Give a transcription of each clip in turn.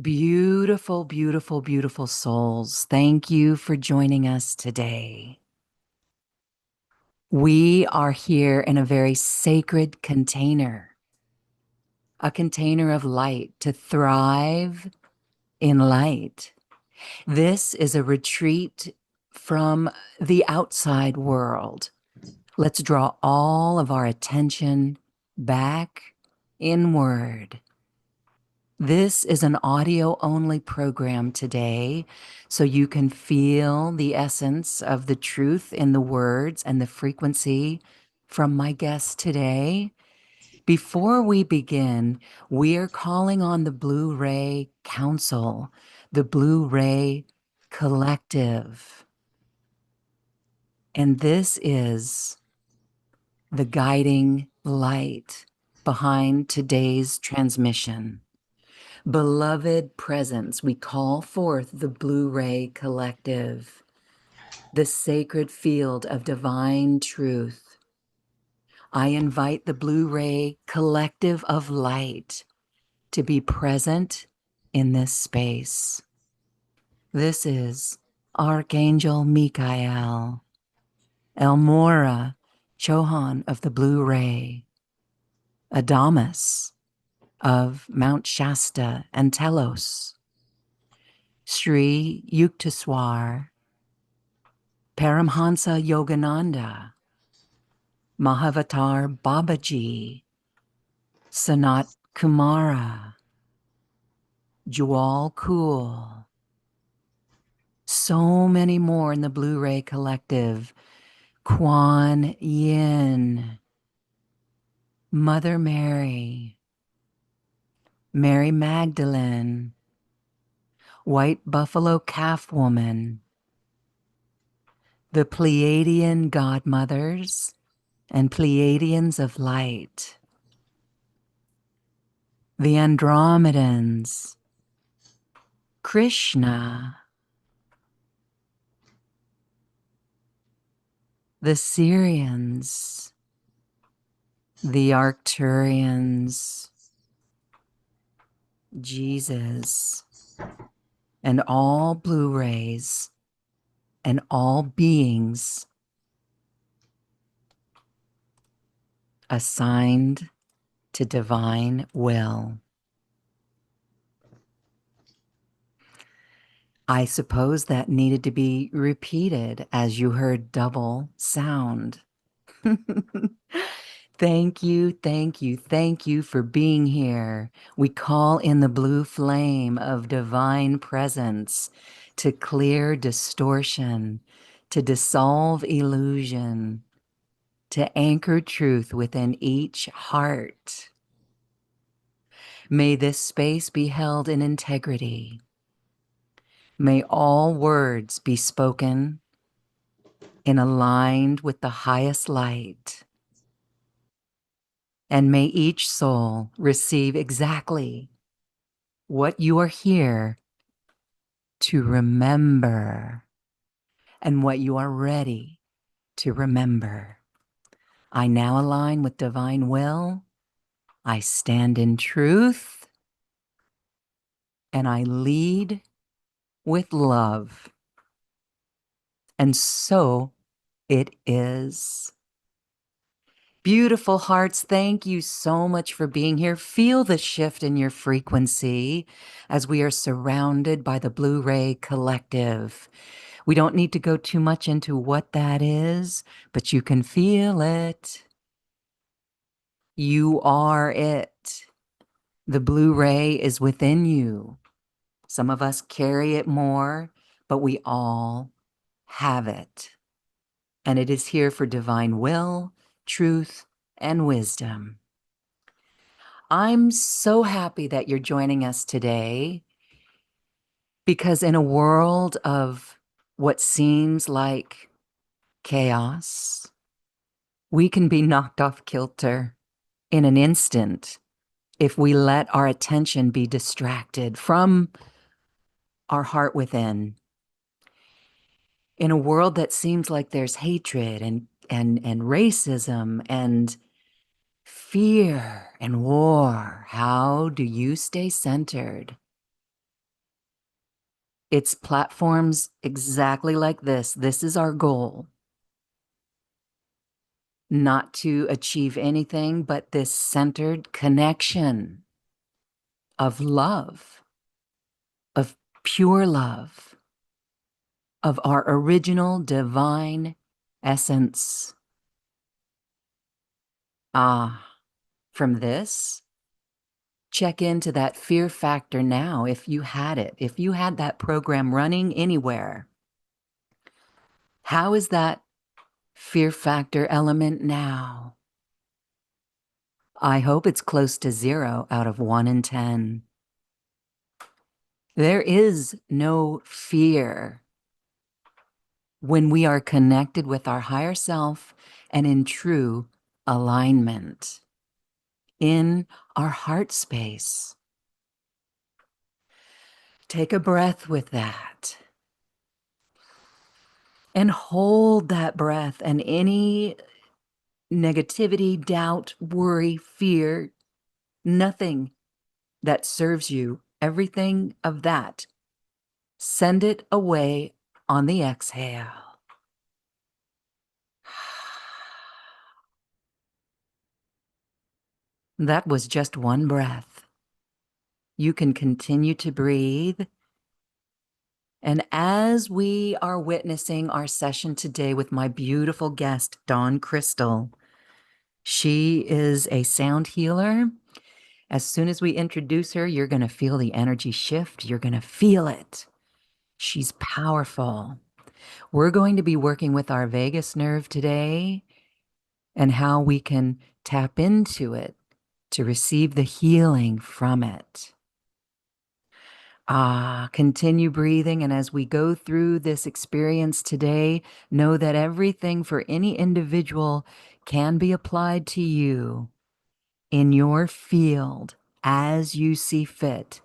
Beautiful, beautiful, beautiful souls. Thank you for joining us today. We are here in a very sacred container, a container of light to thrive in light. This is a retreat from the outside world. Let's draw all of our attention back inward. This is an audio-only program today, so you can feel the essence of the truth in the words and the frequency from my guest today. Before we begin, we are calling on the Blue Ray Council, the Blue Ray Collective. And this is the guiding light behind today's transmission. Beloved presence, we call forth the Blue Ray Collective, the sacred field of divine truth. I invite the Blue Ray Collective of light to be present in this space. This is Archangel Michael, Elmora, Chohan of the Blue Ray, Adamas of Mount Shasta and Telos, Sri Yukteswar, Paramhansa Yogananda, Mahavatar Babaji, Sanat Kumara, Jwal Kool, so many more in the Blu-ray Collective, Kuan Yin, Mother Mary, Mary Magdalene, White Buffalo Calf Woman, the Pleiadian Godmothers and Pleiadians of Light, the Andromedans, Krishna, the Syrians, the Arcturians, Jesus, and all Blu-rays and all beings assigned to divine will. I suppose that needed to be repeated as you heard double sound. Thank you, thank you, thank you for being here. We call in the blue flame of divine presence to clear distortion, to dissolve illusion, to anchor truth within each heart. May this space be held in integrity. May all words be spoken in aligned with the highest light. And may each soul receive exactly what you are here to remember and what you are ready to remember. I now align with divine will. I stand in truth and I lead with love. And so it is. Beautiful hearts, thank you so much for being here. Feel the shift in your frequency as we are surrounded by the Blu-ray Collective. We don't need to go too much into what that is, but you can feel it. You are it. The Blu-ray is within you. Some of us carry it more, but we all have it. And it is here for divine will, truth, and wisdom. I'm so happy that you're joining us today because in a world of what seems like chaos, we can be knocked off kilter in an instant if we let our attention be distracted from our heart within. In a world that seems like there's hatred and racism and fear and war, how do you stay centered? It's platforms exactly like this. This is our goal. Not to achieve anything but this centered connection of love, of pure love, of our original divine essence. From this, check into that fear factor now if you had it, if you had that program running anywhere. How is that fear factor element now? I hope it's close to 0 out of 1 in 10. There is no fear when we are connected with our higher self and in true alignment in our heart space. Take a breath with that and hold that breath, and any negativity, doubt, worry, fear, nothing that serves you, everything of that, send it away on the exhale. That was just one breath. You can continue to breathe. And as we are witnessing our session today with my beautiful guest, Dawn Krystal, she is a sound healer. As soon as we introduce her, you're going to feel the energy shift. You're going to feel it. She's powerful. We're going to be working with our vagus nerve today and how we can tap into it to receive the healing from it. Continue breathing. And as we go through this experience today, know that everything for any individual can be applied to you in your field as you see fit,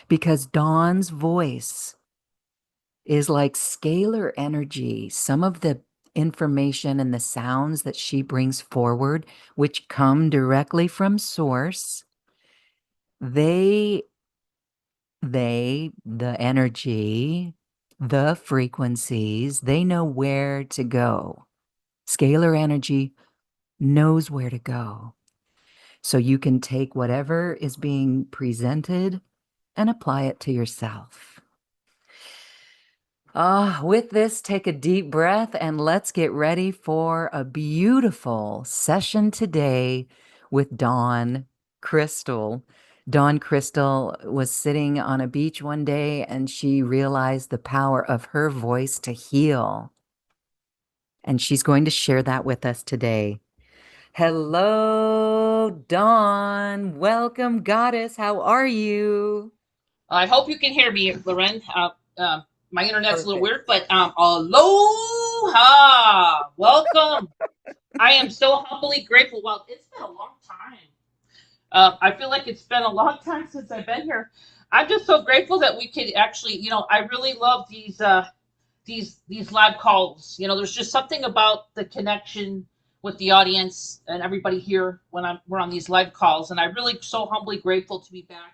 because Dawn's voice is like scalar energy. Some of the information and the sounds that she brings forward, which come directly from source, they, the energy, the frequencies, they know where to go. Scalar energy knows where to go. So you can take whatever is being presented and apply it to yourself. With this, take a deep breath and let's get ready for a beautiful session today with Dawn Krystal. Dawn Krystal was sitting on a beach one day and she realized the power of her voice to heal. And she's going to share that with us today. Hello, Dawn. Welcome, Goddess. How are you? I hope you can hear me, Loren. My internet's a little Perfect. weird, but aloha, welcome. I am so humbly grateful. Well, it's been a long time. I feel like it's been a long time since I've been here. I'm just so grateful that we could actually, I really love these live calls. There's just something about the connection with the audience and everybody here when we're on these live calls, and I'm really so humbly grateful to be back.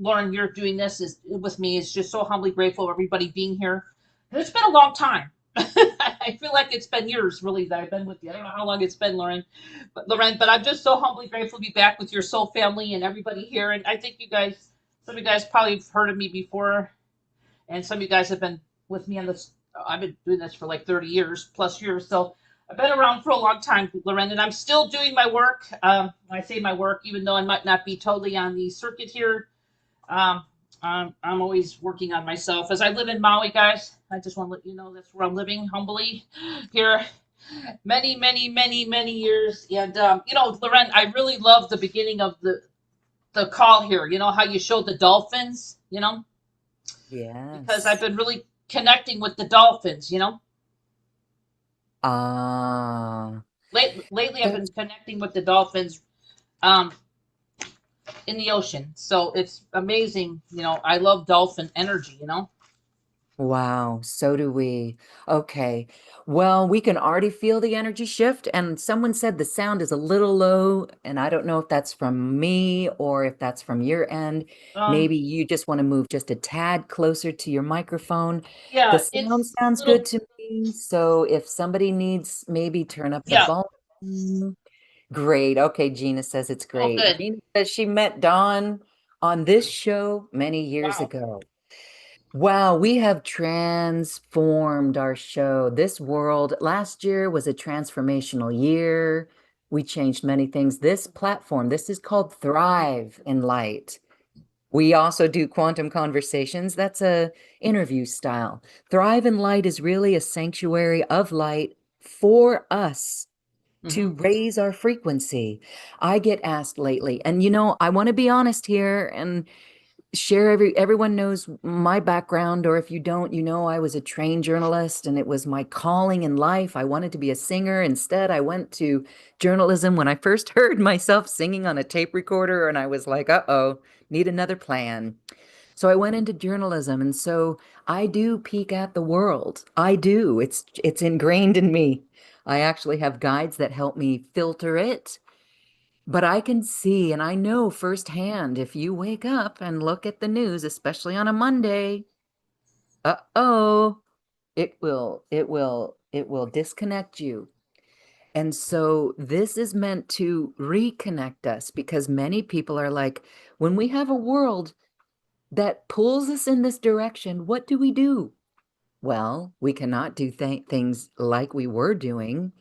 Lauren, you're doing this is with me. Is just so humbly grateful of everybody being here. And it's been a long time. I feel like it's been years, really, that I've been with you. I don't know how long it's been, Lauren, but I'm just so humbly grateful to be back with your soul family and everybody here. And I think some of you guys probably have heard of me before, and some of you guys have been with me on this. I've been doing this for like 30 years plus years, so I've been around for a long time, Lauren, and I'm still doing my work. I say my work, even though I might not be totally on the circuit here. um, I'm always working on myself. As I live in Maui, guys, I just want to let you know that's where I'm living humbly here. Many, many, many, many years. And, Loren, I really love the beginning of the call here. You know how you showed the dolphins, because I've Yes. been really connecting with the dolphins. Ah, Lately, I've so been connecting with the dolphins um, in the ocean. So it's amazing. I love dolphin energy. wow, so do we. Okay. Well, we can already feel the energy shift, and someone said the sound is a little low, and I don't know if that's from me or if that's from your end. Um, Maybe you just want to move just a tad closer to your microphone. The yeah, sound it's a sounds good little. to me, so if somebody needs, maybe turn up the Yeah. volume. Great. Okay, Gina says it's Oh, great. good. Gina says she met Dawn on this show many years Wow. ago. Wow, we have transformed our show. This world last year was a transformational year. We changed many things. This platform, this is called Thrive in Light. We also do quantum conversations. That's a interview style. Thrive in Light is really a sanctuary of light for us to Hmm. raise our frequency. I get asked lately, and I want to be honest here and share everyone knows my background, or if you don't, I was a trained journalist and it was my calling in life. I wanted to be a singer. Instead, I went to journalism when I first heard myself singing on a tape recorder and I was like, uh-oh, need another plan. So I went into journalism, and so I do peek at the world. I do. It's ingrained in me. I actually have guides that help me filter it, but I can see and I know firsthand if you wake up and look at the news, especially on a Monday, uh-oh, it will disconnect you. And so this is meant to reconnect us because many people are like, when we have a world that pulls us in this direction, what do we do? Well, we cannot do things like we were doing,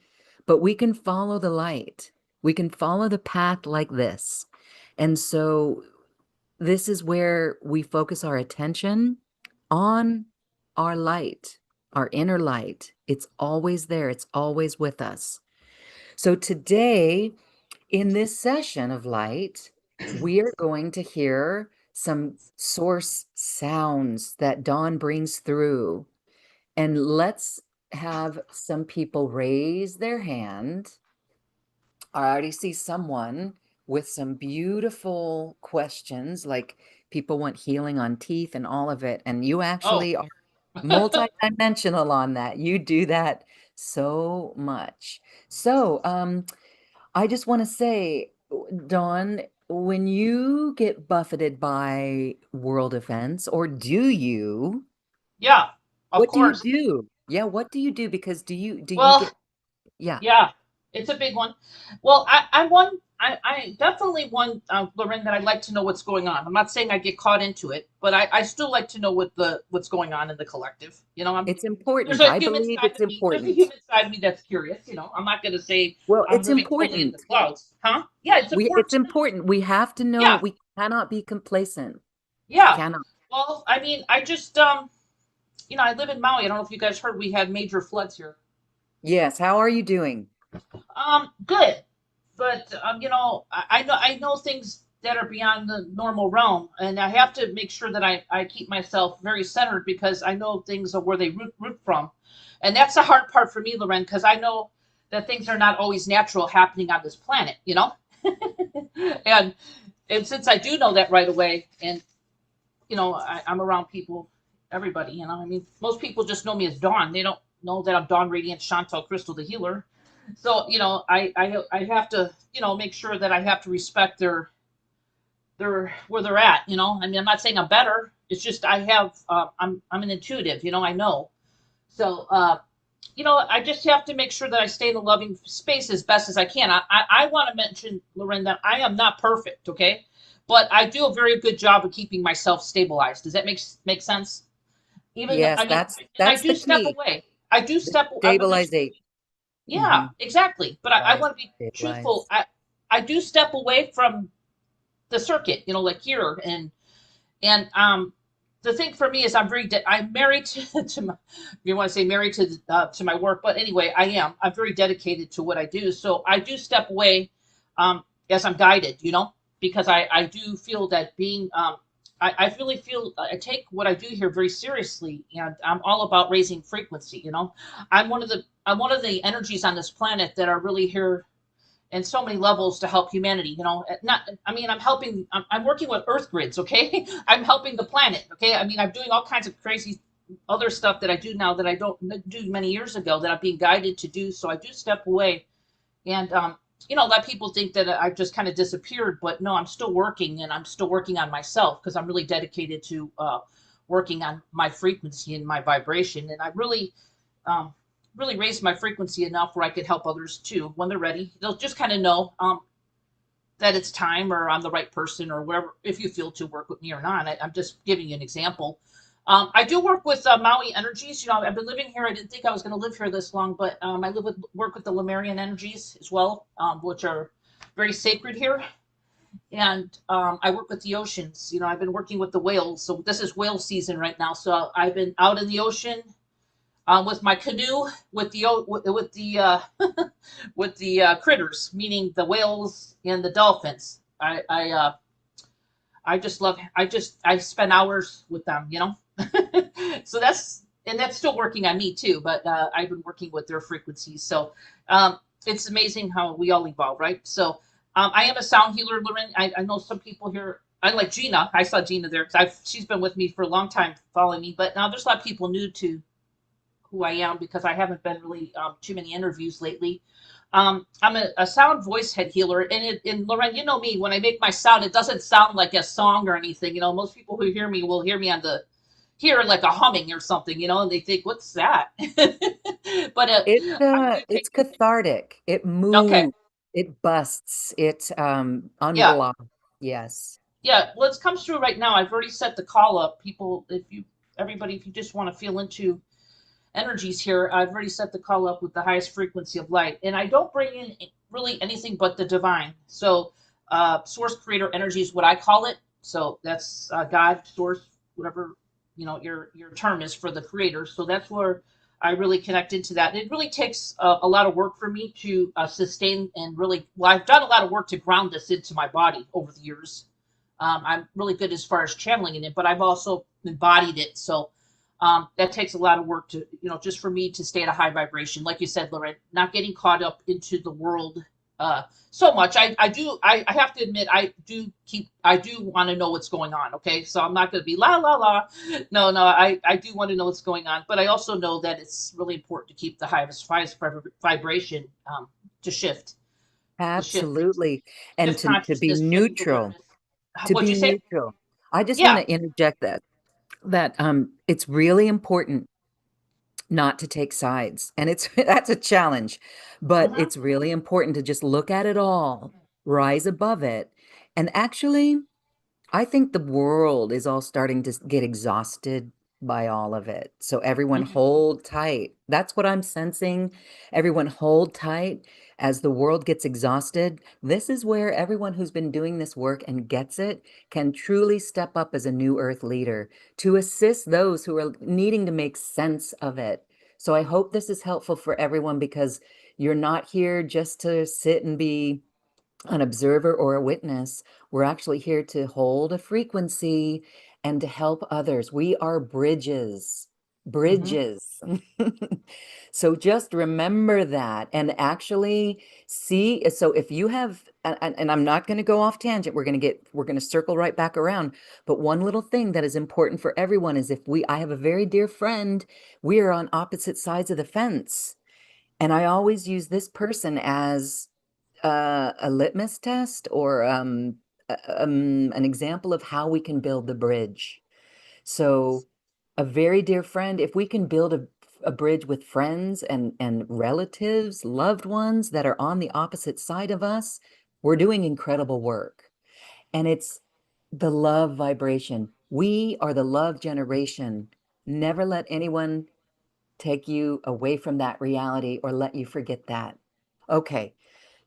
but we can follow the light. We can follow the path like this. And so this is where we focus our attention on our light, our inner light. It's always there, it's always with us. So today, in this session of light, we are going to hear some source sounds that Dawn brings through. And let's have some people raise their hand. I already see someone with some beautiful questions, like people want healing on teeth and all of it. And you Oh, actually are multidimensional on that. You do that so much. So, I just want to say, Dawn, when you get buffeted by world events, or do you, yeah, of what do you course. do? Yeah, what do you do? Because do you Well, get, yeah, yeah, it's a big one. Well, I definitely one, Loren, that I'd like to know what's going on. I'm not saying I get caught into it, but I still like to know what's going on in the collective. it's There's important. a I human believe side it's of me. There's a important. human side of me that's curious. I'm not going to say Well, I'm it's living totally in the important. clouds, huh? Yeah, it's important It's to know. important. We have to know Yeah, we cannot be complacent. yeah. Cannot. Well, I mean, I just I live in Maui. I don't know if you guys heard we had major floods here. Yes, how are you doing? Good, but I know things that are beyond the normal realm, and I have to make sure that I keep myself very centered because I know things are where they root from, and that's the hard part for me, Loren, because I know that things are not always natural happening on this planet. and and since I do know that right away, and I'm around people, everybody, I mean, most people just know me as Dawn. They don't know that I'm Dawn Radiant Chantal Crystal the healer. So I have to make sure that I have to respect their where they're at. I mean, I'm not saying I'm better. It's just I have I'm an intuitive. I know. So I just have to make sure that I stay in a loving space as best as I can. I want to mention, Loren, that I am not perfect, okay? But I do a very good job of keeping myself stabilized. Does that make sense? Even though, Yes, I mean, and I that's do the step key. away. I do The step. I'm gonna. stabilization. Yeah, Mhm. exactly. But I Right. want to be truthful. Stabilize. I do step away from the circuit, like here, and the thing for me is I'm married to my, you want to say married to my work, but anyway, I'm very dedicated to what I do. So I do step away as I'm guided, because I do feel that being I really feel I take what I do here very seriously, and I'm all about raising frequency. I'm one of the energies on this planet that are really here in so many levels to help humanity. Not, I mean, I'm working with Earth grids. Okay, I'm helping the planet. Okay, I mean, I'm doing all kinds of crazy other stuff that I do now that I don't do many years ago that I'm being guided to do. So I do step away and let people think that I've just kind of disappeared, but no, I'm still working, and I'm still working on myself because I'm really dedicated to working on my frequency and my vibration, and I um, really raised my frequency enough where I could help others too when they're ready. They'll just kind of know that it's time, or I'm the right person, or whatever, if you feel to work with me or not. I'm just giving you an example. I do work with Maui energies. I've been living here. I didn't think I was going to live here this long, but I work with the Lemurian energies as well, which are very sacred here. And I work with the oceans. I've been working with the whales. So this is whale season right now. So I've been out in the ocean with my canoe with the with the critters, meaning the whales and the dolphins. I just love. I spend hours with them. So that's still working on me too. But I've been working with their frequencies. So it's amazing how we all evolve, right? So I am a sound healer, Lauren. I know some people here. I like Gina. I saw Gina there because she's been with me for a long time, following me. But now there's a lot of people new to who I am because I haven't been really too many interviews lately. I'm a sound voice head healer, and Lauren, you know me. When I make my sound, it doesn't sound like a song or anything. Most people who hear me will hear me on the hear like a humming or something, and they think, "What's that?" But I do It's take cathartic. It okay, moves, it busts, it yeah, unblocks. Yes. yeah. Well, it comes through right now. I've already set the call up. People, everybody, if you just want to feel into energies here, I've already set the call up with the highest frequency of light, and I don't bring in really anything but the divine. So, source creator energy is what I call it. So that's God, source, whatever your term is for the creator. So that's where I really connect into that. And it really takes a lot of work for me to sustain and really. Well, I've done a lot of work to ground this into my body over the years. I'm really good as far as channeling it, but I've also embodied it. So that takes a lot of work to, just for me to stay at a high vibration. Like you said, Lorraine, not getting caught up into the world so much. I have to admit, I do want to know what's going on. Okay. So I'm not going to be la, la, la. No, no, I do want to know what's going on. But I also know that it's really important to keep the highest vibration to shift, to shift things, Absolutely. And shift to be consciousness, shift neutral, awareness. to What'd be you say? neutral. I just want Yeah. to interject that it's really important not to take sides. And it's that's a challenge, but Mm-hmm. it's really important to just look at it all, rise above it. And actually, I think the world is all starting to get exhausted by all of it. So everyone Mm-hmm. hold tight. That's what I'm sensing. Everyone hold tight as the world gets exhausted. This is where everyone who's been doing this work and gets it can truly step up as a new earth leader to assist those who are needing to make sense of it. So I hope this is helpful for everyone because you're not here just to sit and be an observer or a witness. We're actually here to hold a frequency and to help others. We are bridges, Mm-hmm. bridges. So just remember that and actually see. So if you have, and I'm not going to go off tangent, we're going to circle right back around. But one little thing that is important for everyone is I have a very dear friend, we are on opposite sides of the fence. And I always use this person as a litmus test or an example of how we can build the bridge. So, a very dear friend, if we can build a bridge with friends and relatives, loved ones that are on the opposite side of us, we're doing incredible work. And it's the love vibration. We are the love generation. Never let anyone take you away from that reality or let you forget that. Okay.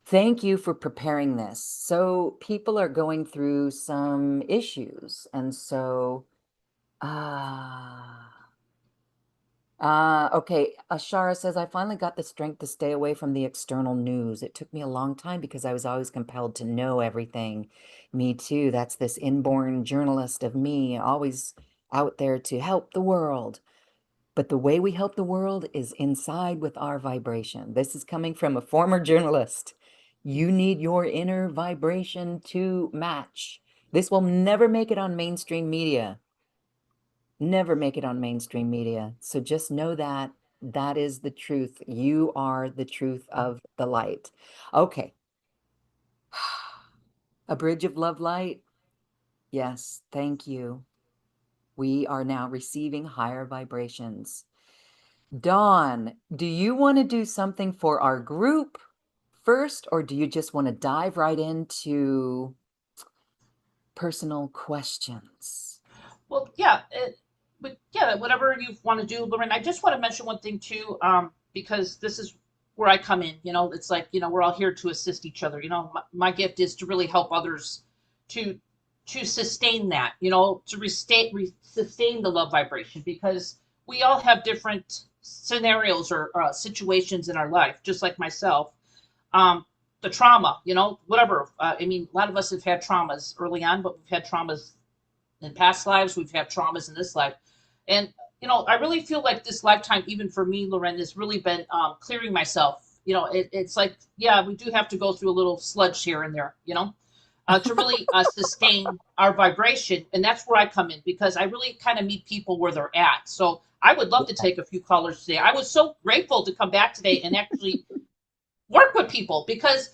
Thank you for preparing this. So people are going through some issues. And so, okay. Ashara says, I finally got the strength to stay away from the external news. It took me a long time because I was always compelled to know everything. Me too. That's this inborn journalist of me, always out there to help the world. But the way we help the world is inside with our vibration. This is coming from a former journalist. You need your inner vibration to match. This will never make it on mainstream media. Never make it on mainstream media. So just know that that is the truth. You are the truth of the light. Okay. A bridge of love light. Yes, thank you. We are now receiving higher vibrations. Dawn, do you want to do something for our group first, or do you just want to dive right into personal questions? Well, yeah, but yeah, whatever you want to do, Lauren. I just want to mention one thing too, because this is where I come in. It's like we're all here to assist each other. My gift is to really help others to sustain that. To sustain the love vibration because we all have different scenarios or situations in our life, just like myself. Um, the trauma, whatever. I mean, a lot of us have had traumas early on, but we've had traumas in past lives. We've had traumas in this life. And, I really feel like this lifetime, even for me, Loren, has really been clearing myself. It's like, yeah, we do have to go through a little sludge here and there, to really sustain our vibration. And that's where I come in because I really kind of meet people where they're at. So I would love to take a few callers today. I was so grateful to come back today and actually work with people because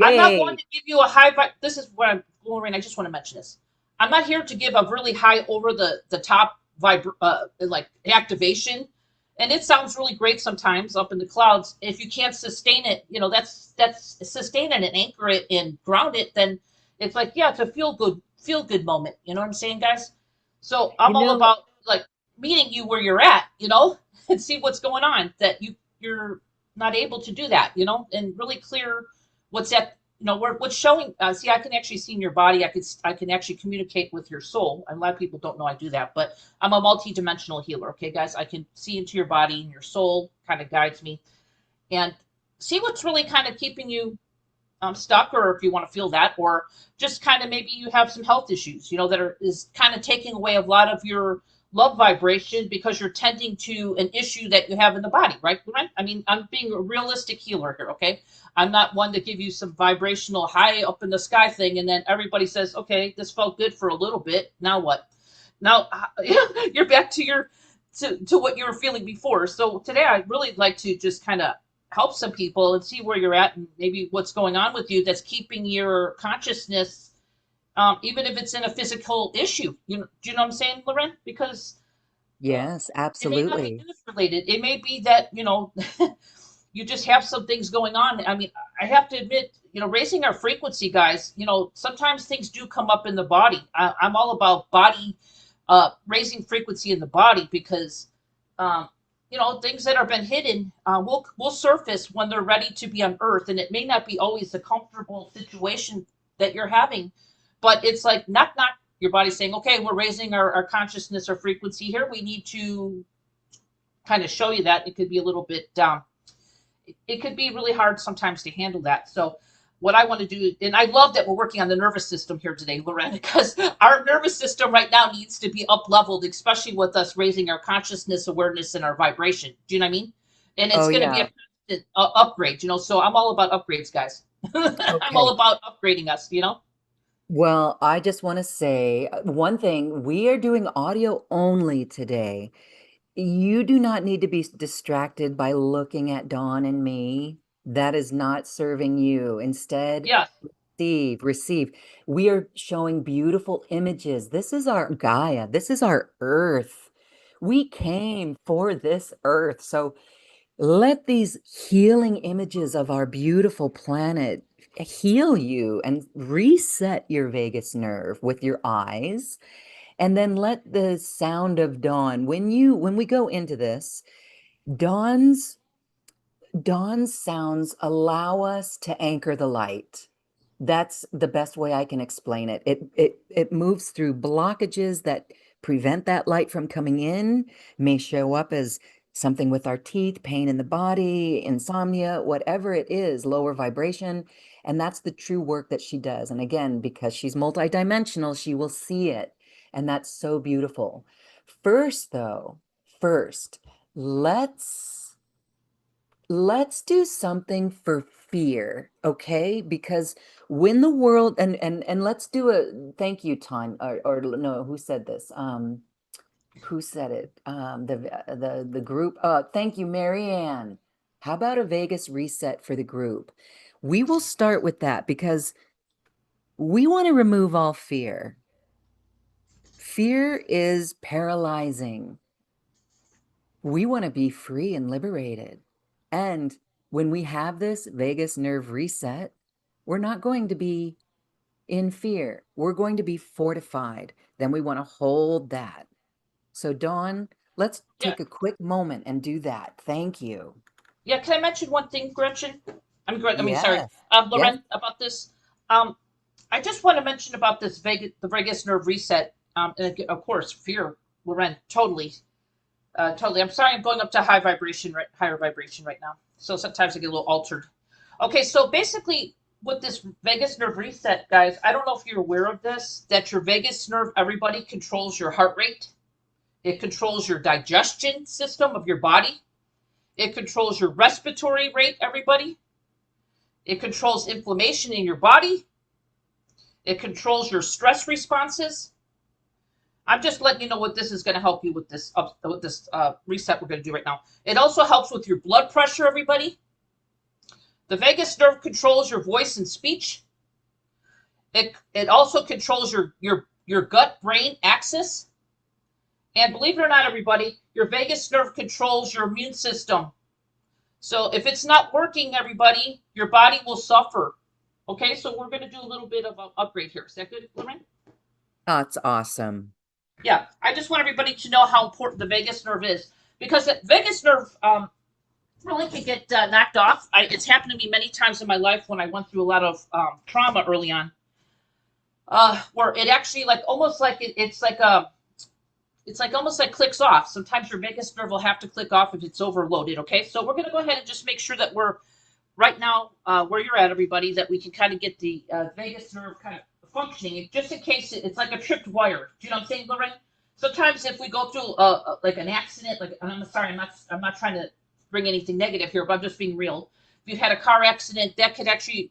I'm not one Yay. to give you a high. This is what I'm, Lorraine. I just want to mention this. I'm not here to give a really high over the top. like activation, and it sounds really great sometimes up in the clouds. If you can't sustain it, that's sustain it and anchor it and ground it, then it's like, yeah, it's a feel good moment. You know what I'm saying, guys? So You I'm all know, about like meeting you where you're at, and see what's going on, that you're not able to do that, and really clear what's at, what's showing. See, I can actually see in your body. I can actually communicate with your soul. And a lot of people don't know I do that, but I'm a multi-dimensional healer. Okay, guys, I can see into your body, and your soul kind of guides me, and see what's really kind of keeping you stuck, or if you want to feel that, or just kind of maybe you have some health issues, that is kind of taking away a lot of your love vibration, because you're tending to an issue that you have in the body, right? Right? I mean, I'm being a realistic healer here, okay? I'm not one to give you some vibrational high up in the sky thing, and then everybody says, okay, this felt good for a little bit. Now what? Now you're back to to what you were feeling before. So today I'd really like to just kind of help some people and see where you're at, and maybe what's going on with you that's keeping your consciousness, even if it's in a physical issue. Do you know what I'm saying, Loren? Because uh, yes, it may not be absolutely. news related. It may be that you just have some things going on. I mean, I have to admit, raising our frequency, guys. Sometimes things do come up in the body. I'm all about body, raising frequency in the body, because um, things that have been hidden will surface when they're ready to be unearthed, and it may not be always a comfortable situation that you're having, but it's like knock knock. Your body's saying, okay, we're raising our consciousness or frequency here. We need to kind of show you that. It could be a little bit it could be really hard sometimes to handle that. So what I want to do, and I love that we're working on the nervous system here today, Lorena, because our nervous system right now needs to be up leveled, especially with us raising our consciousness, awareness, and our vibration. Do you know what I mean? And it's Oh, going to be yeah. a constant upgrade, So I'm all about upgrades, guys. I'm all Okay. about upgrading us. Well, I just want to say one thing. We are doing audio only today. You do not need to be distracted by looking at Dawn and me. That is not serving you. Instead, Yes. receive, receive. We are showing beautiful images. This is our Gaia. This is our earth. We came for this earth. So let these healing images of our beautiful planet heal you and reset your vagus nerve with your eyes. And then let the sound of dawn, when we go into this, dawn's dawn sounds allow us to anchor the light. That's the best way I can explain it. It moves through blockages that prevent that light from coming in, may show up as something with our teeth, pain in the body, insomnia, whatever it is, lower vibration. And that's the true work that she does. And again, because she's multidimensional, she will see it. And that's so beautiful. First, though, first, let's let's do something for fear, okay? Because when the world and let's do a thank you time or no, who said this? Who said it? The group. Thank you, Marianne. How about a Vegas reset for the group? We will start with that because we want to remove all fear. Fear is paralyzing. We want to be free and liberated. And when we have this vagus nerve reset, we're not going to be in fear. We're going to be fortified. Then we want to hold that. So, Dawn, let's Yeah. take a quick moment and do that. Thank you. Yeah. Can I mention one thing, Gretchen? Sorry, Yes. Yes. Loren, about this. Um, I just want to mention about the vagus nerve reset. And of course, fear, Loren, totally, totally. I'm sorry, I'm going up to higher vibration right now. So sometimes I get a little altered. Okay, so basically, with this vagus nerve reset, guys, I don't know if you're aware of this, that your vagus nerve, everybody controls your heart rate. It controls your digestion system of your body. It controls your respiratory rate, everybody. It controls inflammation in your body. It controls your stress responses. I'm just letting you know what this is going to help you with this reset we're going to do right now. It also helps with your blood pressure, everybody. The vagus nerve controls your voice and speech. It also controls your gut brain axis, And believe it or not, everybody, your vagus nerve controls your immune system. So if it's not working, everybody, your body will suffer. Okay, so we're going to do a little bit of an upgrade here. Is that good, Lorraine? That's awesome. Yeah, I just want everybody to know how important the vagus nerve is because the vagus nerve really can get knocked off. It's happened to me many times in my life when I went through a lot of trauma early on, where it actually like almost like it's like almost like clicks off. Sometimes your vagus nerve will have to click off if it's overloaded. Okay, so we're going to go ahead and just make sure that we're right now where you're at, everybody, that we can kind of get the vagus nerve kind of functioning, just in case it's like a tripped wire. Do you know what I'm saying, Lorraine? Sometimes if we go through like an accident, like I'm sorry, I'm not trying to bring anything negative here, but I'm just being real. If you had a car accident, that could actually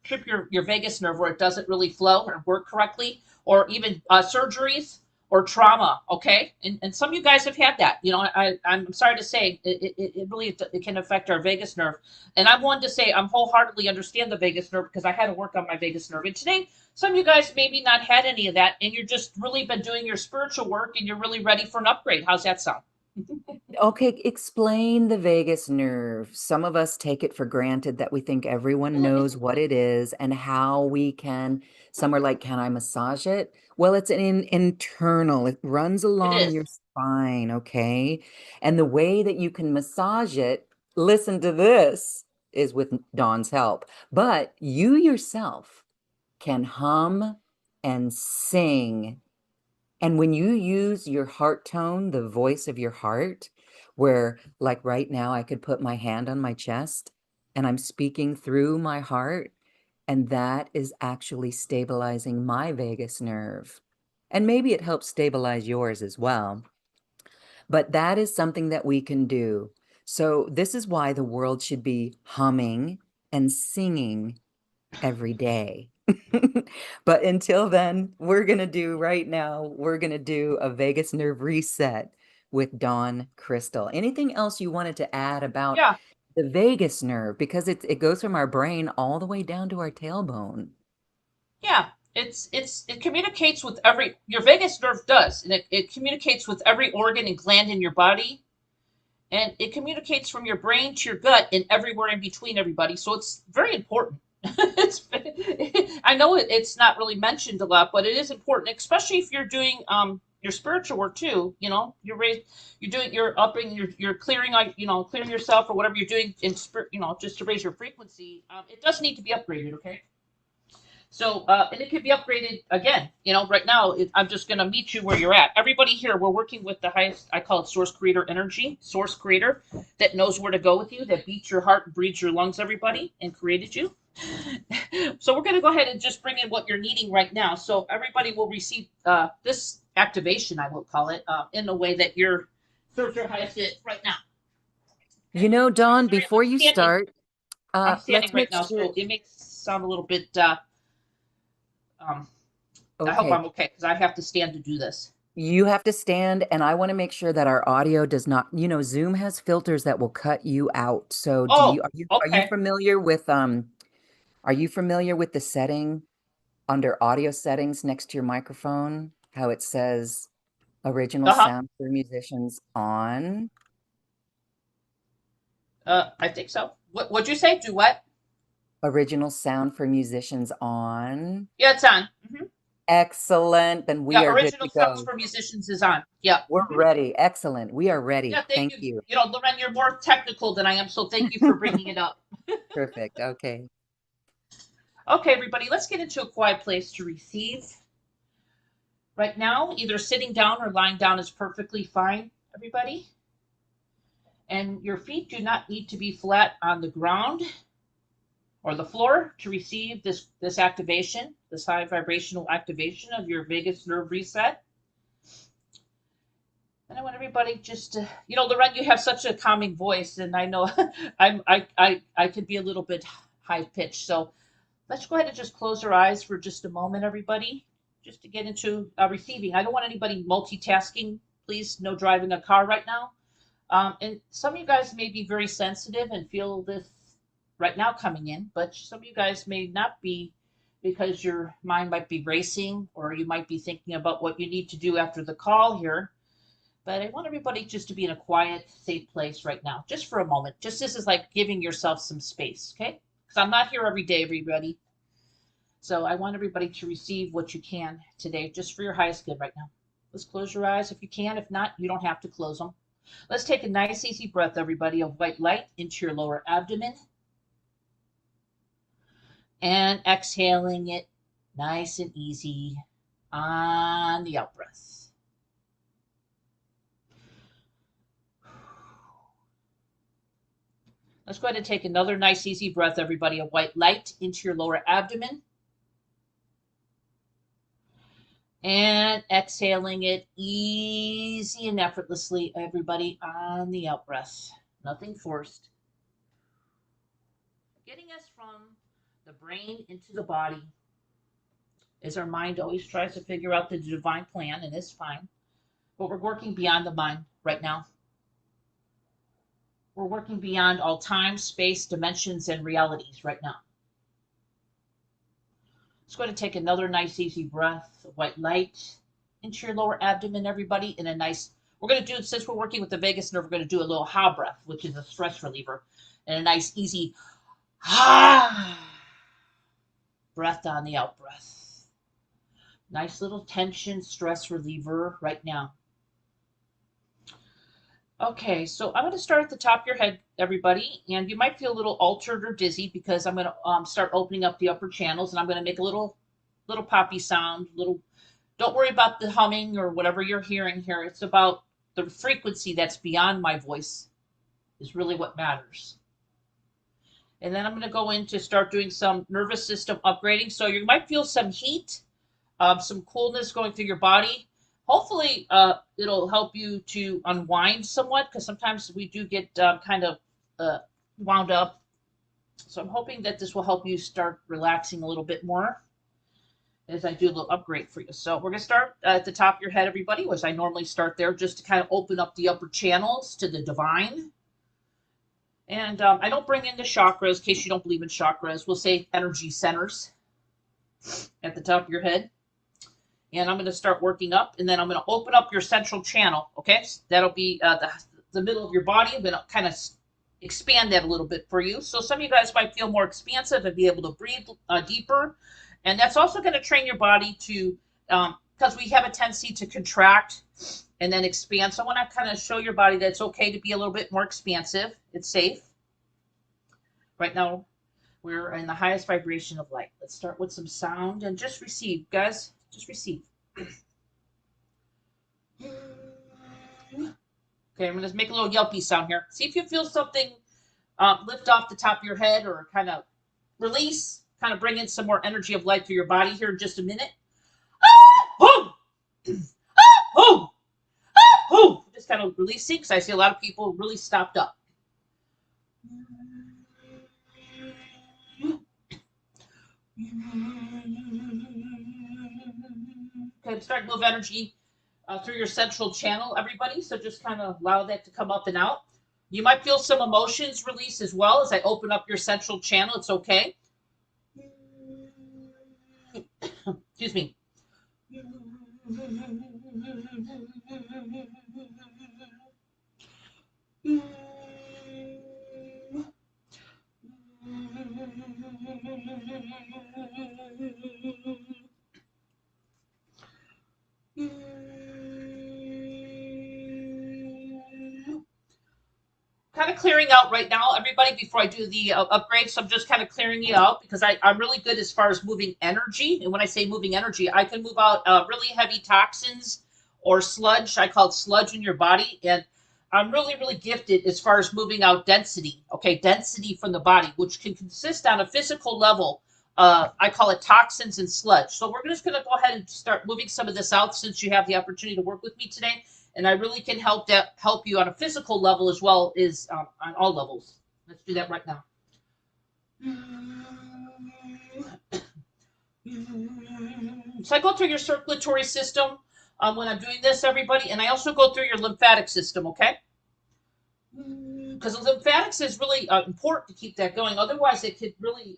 trip your vagus nerve where it doesn't really flow or work correctly, or even surgeries or trauma. Okay, and some of you guys have had that. I'm sorry to say it really it can affect our vagus nerve, and I'm one to say I'm wholeheartedly understand the vagus nerve because I had to work on my vagus nerve. And today, some of you guys maybe not had any of that, and you're just really been doing your spiritual work, and you're really ready for an upgrade. How's that sound? Okay, explain the vagus nerve. Some of us take it for granted that we think everyone knows what it is and how we can. Some are like, can I massage it? Well, it's internal. It runs It along is. your spine, okay? And the way that you can massage it, listen to this, is with Dawn's help. But you yourself can hum and sing, and when you use your heart tone, the voice of your heart, where like right now I could put my hand on my chest and I'm speaking through my heart, and that is actually stabilizing my vagus nerve. And maybe it helps stabilize yours as well. But that is something that we can do. So this is why the world should be humming and singing every day. But until then, we're going to do a vagus nerve reset with Dawn Krystal. Anything else you wanted to add about Yeah. the vagus nerve? Because it goes from our brain all the way down to our tailbone. Yeah, it communicates with every your vagus nerve does, and it communicates with every organ and gland in your body, and it communicates from your brain to your gut and everywhere in between everybody. So it's very important. it's I know it's not really mentioned a lot, but it is important, especially if you're doing your spiritual work too. You're doing you're upping you're clearing out clearing yourself or whatever you're doing in spirit, just to raise your frequency. It does need to be upgraded. Okay. So, and it can be upgraded again. Right now, I'm just going to meet you where you're at. Everybody here, we're working with the highest, I call it source creator energy, source creator that knows where to go with you, that beats your heart and breathes your lungs, everybody, and created you. So, we're going to go ahead and just bring in what you're needing right now. So, everybody will receive this activation, I will call it, in the way that you're serves your highest good right now. You Okay. know, I'm Dawn, sorry, before you start, I'm standing let's right make now, sure. so it makes sound a little bit. Um, I hope Okay, I'm okay because I have to stand to do this. you have to stand, and I want to make sure that our audio does not, Zoom has filters that will cut you out. So Oh, are you okay. familiar with are you familiar with the setting under audio settings next to your microphone, how it says original Uh huh. sound for musicians on? I think so. What'd you say? Do what? Original sound for musicians on. Yeah, it's on. Excellent. Then we Yeah, are good to original sounds go. for musicians is on. Yeah. We're ready. Excellent. We are Yeah. ready. Thank Thank you. you. Loren, you're more technical than I am, so thank you for bringing it up. Perfect. Okay. Okay, everybody, let's get into a quiet place to receive. Right now, either sitting down or lying down is perfectly fine, everybody. And your feet do not need to be flat on the ground or the floor to receive this activation, this high vibrational activation of your vagus nerve reset. And I want everybody just to, Lorraine, you have such a calming voice, and I know I could be a little bit high pitched. So let's go ahead and just close our eyes for just a moment, everybody, just to get into receiving. I don't want anybody multitasking. Please, no driving a car right now. And some of you guys may be very sensitive and feel this right now coming in, but some of you guys may not be because your mind might be racing or you might be thinking about what you need to do after the call here. But I want everybody just to be in a quiet, safe place right now, just for a moment. Just this is like giving yourself some space, okay? Because I'm not here every day, everybody. So I want everybody to receive what you can today, just for your highest good right now. Let's close your eyes if you can. If not, you don't have to close them. Let's take a nice, easy breath, everybody, of white light into your lower abdomen and exhaling it nice and easy on the out breath. Let's go ahead and take another nice, easy breath, everybody, of white light into your lower abdomen and exhaling it easy and effortlessly, everybody, on the out breath. Nothing forced. Getting us from the brain into the body, as our mind always tries to figure out the divine plan, and it's fine. But we're working beyond the mind right now. We're working beyond all time, space, dimensions, and realities right now. Let's go ahead and take another nice, easy breath of white light into your lower abdomen, everybody, in a nice, we're going to do, since we're working with the vagus nerve, we're going to do a little ha breath, which is a stress reliever, and a nice, easy ha breath on the out breath. Nice little tension stress reliever right now. Okay, so I'm going to start at the top of your head, everybody, and you might feel a little altered or dizzy because I'm going to start opening up the upper channels, and I'm going to make a little poppy sound. Don't worry about the humming or whatever you're hearing here. It's about the frequency that's beyond my voice is really what matters. And then I'm going to go in to start doing some nervous system upgrading. So you might feel some heat, some coolness going through your body. Hopefully, it'll help you to unwind somewhat because sometimes we do get kind of wound up. So I'm hoping that this will help you start relaxing a little bit more as I do a little upgrade for you. So we're going to start at the top of your head, everybody, which I normally start there just to kind of open up the upper channels to the divine. And I don't bring in the chakras in case you don't believe in chakras. We'll say energy centers at the top of your head. And I'm going to start working up, and then I'm going to open up your central channel, okay? That'll be the middle of your body. I'm going to kind of expand that a little bit for you. So some of you guys might feel more expansive and be able to breathe deeper. And that's also going to train your body to, because we have a tendency to contract and then expand. So I want to kind of show your body that it's okay to be a little bit more expansive. It's safe. Right now, we're in the highest vibration of light. Let's start with some sound and just receive, guys. Just receive. Okay, I'm going to make a little yelpy sound here. See if you feel something lift off the top of your head or kind of release, kind of bring in some more energy of light through your body here in just a minute. Just kind of releasing because I see a lot of people really stopped up. Okay, I'm starting to move energy through your central channel, everybody. So just kind of allow that to come up and out. You might feel some emotions release as well as I open up your central channel. It's okay. Excuse me. Kind of clearing out right now, everybody, before I do the upgrade. So I'm just kind of clearing you out because I'm really good as far as moving energy. And when I say moving energy, I can move out really heavy toxins or sludge. I call it sludge in your body. And I'm really, really gifted as far as moving out density. Okay, density from the body, which can consist on a physical level. I call it toxins and sludge. So we're just going to go ahead and start moving some of this out since you have the opportunity to work with me today. And I really can help you on a physical level as well as on all levels. Let's do that right now. So I go through your circulatory system when I'm doing this, everybody, and I also go through your lymphatic system, okay? Because the lymphatics is really important to keep that going. Otherwise, it could really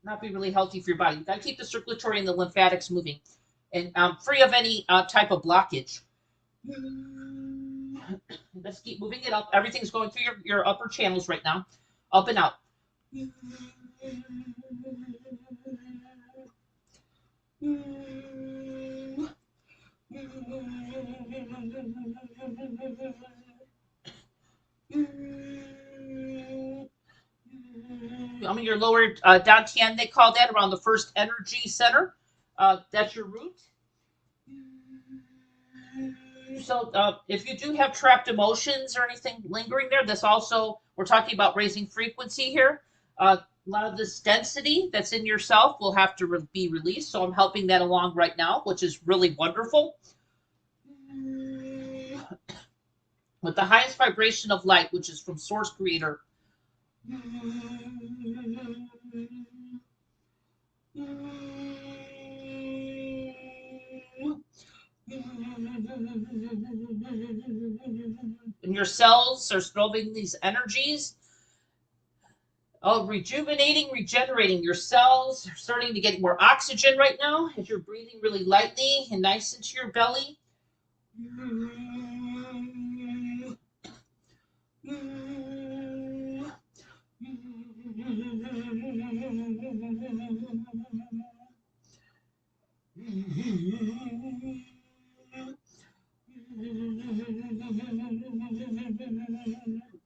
not be really healthy for your body. You've got to keep the circulatory and the lymphatics moving and free of any type of blockage. Let's keep moving it up. Everything's going through your upper channels right now, up and out. I mean, your lower dantian, they call that, around the first energy center. That's your root. So, if you do have trapped emotions or anything lingering there, this also, we're talking about raising frequency here. A lot of this density that's in yourself will have to be released. So, I'm helping that along right now, which is really wonderful. With the highest vibration of light, which is from Source Creator. And your cells are strobing these energies. Oh, rejuvenating, regenerating. Your cells are starting to get more oxygen right now as you're breathing really lightly and nice into your belly.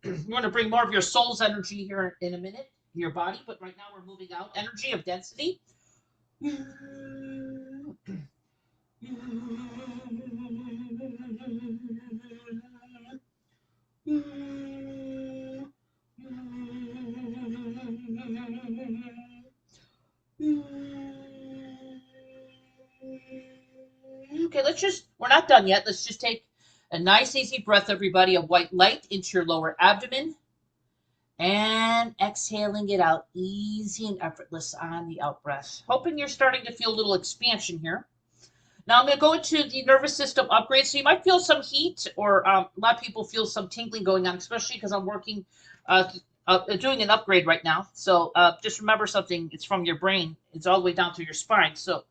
We're going to bring more of your soul's energy here in a minute, in your body, but right now we're moving out energy of density. Okay, we're not done yet. Let's just take a nice, easy breath, everybody, of white light into your lower abdomen. And exhaling it out, easy and effortless on the out breath. Hoping you're starting to feel a little expansion here. Now I'm going to go into the nervous system upgrade. So you might feel some heat, or a lot of people feel some tingling going on, especially because I'm working, doing an upgrade right now. So just remember something. It's from your brain. It's all the way down to your spine. So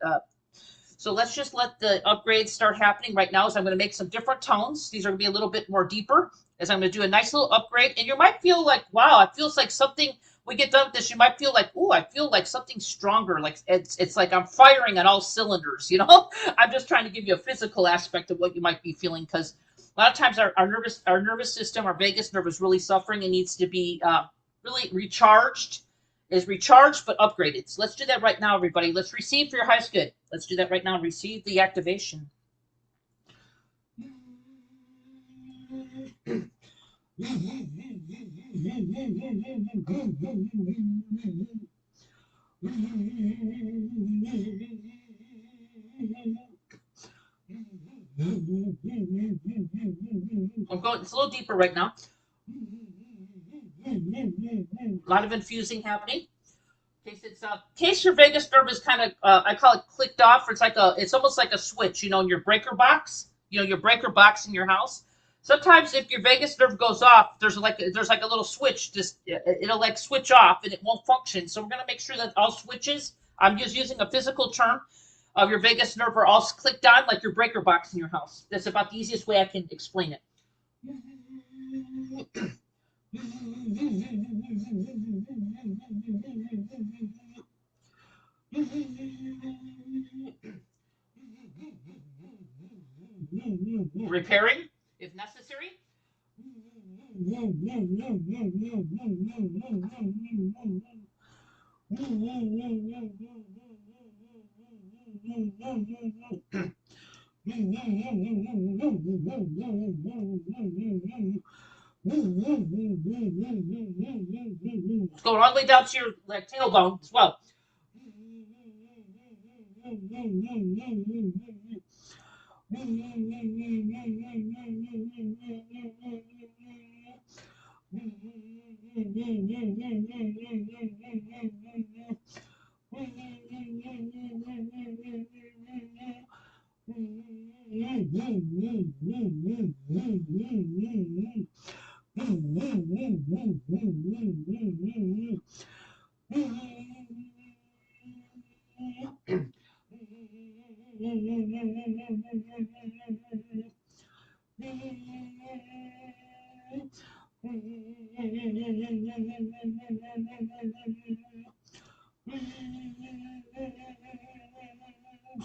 let's just let the upgrades start happening right now. As I'm going to make some different tones. These are going to be a little bit more deeper, as I'm going to do a nice little upgrade. And you might feel like, wow, it feels like something, we get done with this, you might feel like, ooh, I feel like something stronger. Like it's like I'm firing on all cylinders, you know? I'm just trying to give you a physical aspect of what you might be feeling, because a lot of times our nervous system, our vagus nerve, is really suffering and needs to be really recharged, is recharged but upgraded. So let's do that right now, everybody. Let's receive for your highest good. Let's do that right now. Receive the activation. I'm going, it's a little deeper right now. A lot of infusing happening. In case your vagus nerve is kind of, I call it clicked off, or it's almost like a switch, in your breaker box, your breaker box in your house. Sometimes if your vagus nerve goes off, there's like a little switch, just it'll like switch off and it won't function. So we're gonna make sure that all switches, I'm just using a physical term, of your vagus nerve are all clicked on, like your breaker box in your house. That's about the easiest way I can explain it. Repairing if necessary. It's going all the way down to your like tailbone as well.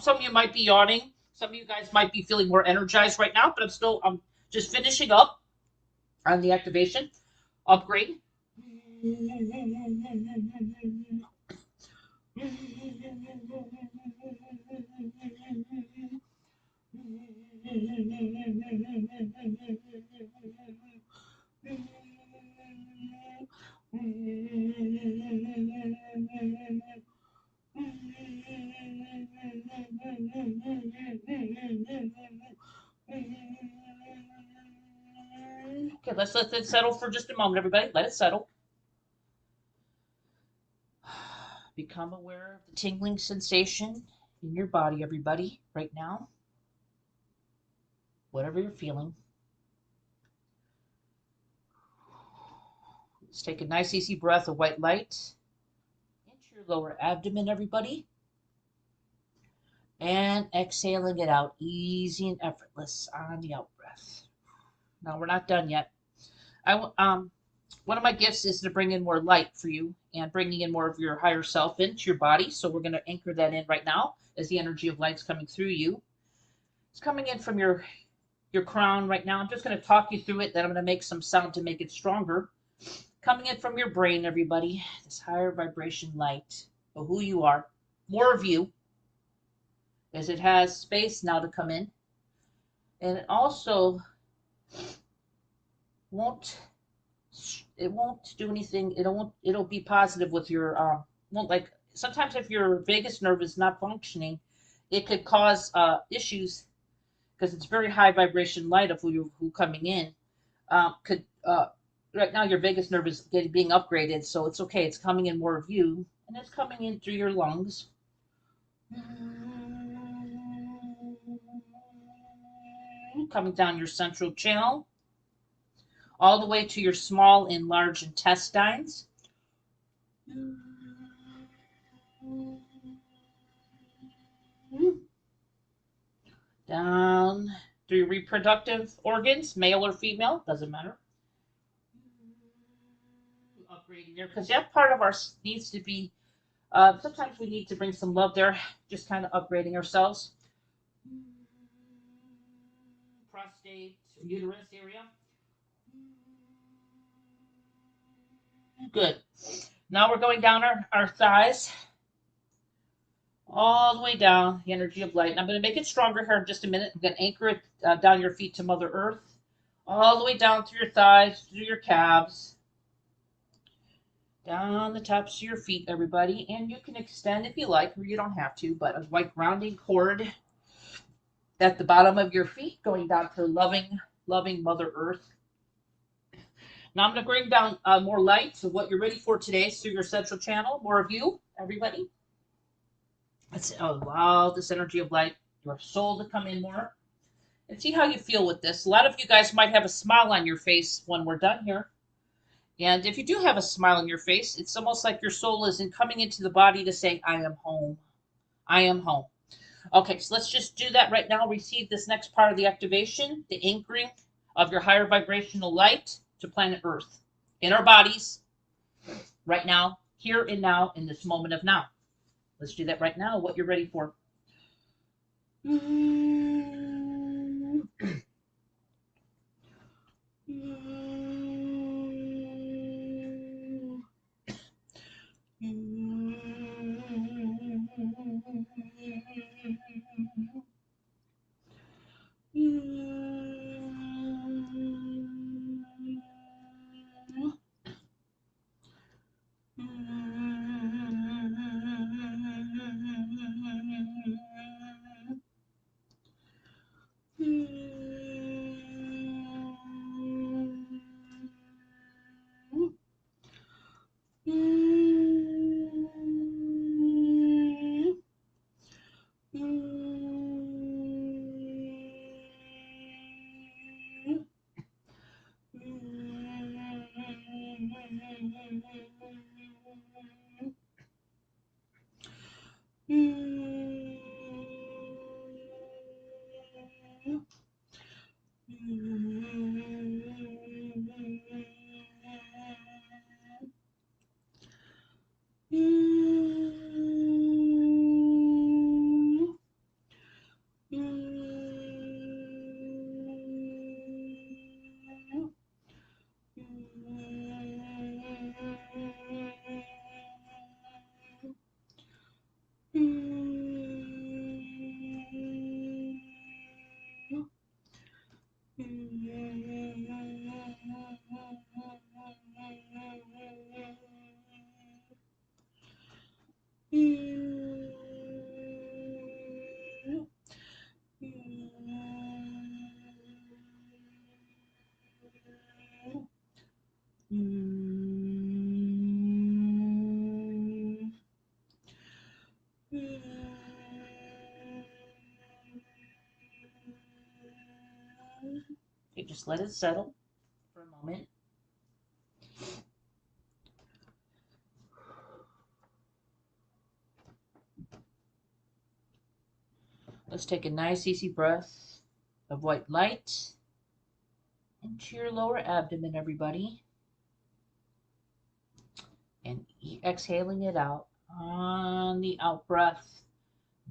some of you might be yawning. Some of you guys might be feeling more energized right now, but I'm just finishing up on the activation upgrade. Okay, let's let it settle for just a moment, everybody. Let it settle. Become aware of the tingling sensation in your body, everybody, right now. Whatever you're feeling. Let's take a nice, easy breath of white light into your lower abdomen, everybody. And exhaling it out, easy and effortless on the out breath. Now, we're not done yet. One of my gifts is to bring in more light for you and bringing in more of your higher self into your body. So we're going to anchor that in right now as the energy of light's coming through you. It's coming in from your crown right now. I'm just going to talk you through it. Then I'm going to make some sound to make it stronger. Coming in from your brain, everybody. This higher vibration light of who you are. More of you, as it has space now to come in. And it also won't do anything. It'll be positive with your won't, like, sometimes if your vagus nerve is not functioning, it could cause issues because it's very high vibration light of who coming in. Could Right now your vagus nerve is being upgraded, so it's okay. It's coming in more of you, and it's coming in through your lungs. Coming down your central channel, all the way to your small and large intestines. Down through your reproductive organs, male or female, doesn't matter. Upgrading there, because that part of our needs to be, sometimes we need to bring some love there, just kind of upgrading ourselves. Prostate, uterus area. Good. Now we're going down our thighs, all the way down, the energy of light. And I'm going to make it stronger here in just a minute. I'm going to anchor it down your feet to Mother Earth, all the way down through your thighs, through your calves, down the tops of your feet, everybody. And you can extend if you like, or you don't have to, but a white grounding cord at the bottom of your feet, going down to loving Mother Earth. Now I'm going to bring down more light to what you're ready for today through your central channel. More of you, everybody. Let's allow this energy of light, your soul, to come in more. And see how you feel with this. A lot of you guys might have a smile on your face when we're done here. And if you do have a smile on your face, it's almost like your soul is coming into the body to say, I am home. I am home. Okay, so let's just do that right now. Receive this next part of the activation, the anchoring of your higher vibrational light to planet Earth in our bodies right now, here and now, in this moment of now. Let's do that right now, what you're ready for. Okay, just let it settle for a moment. Let's take a nice easy breath of white light into your lower abdomen, everybody. And exhaling it out on the out breath.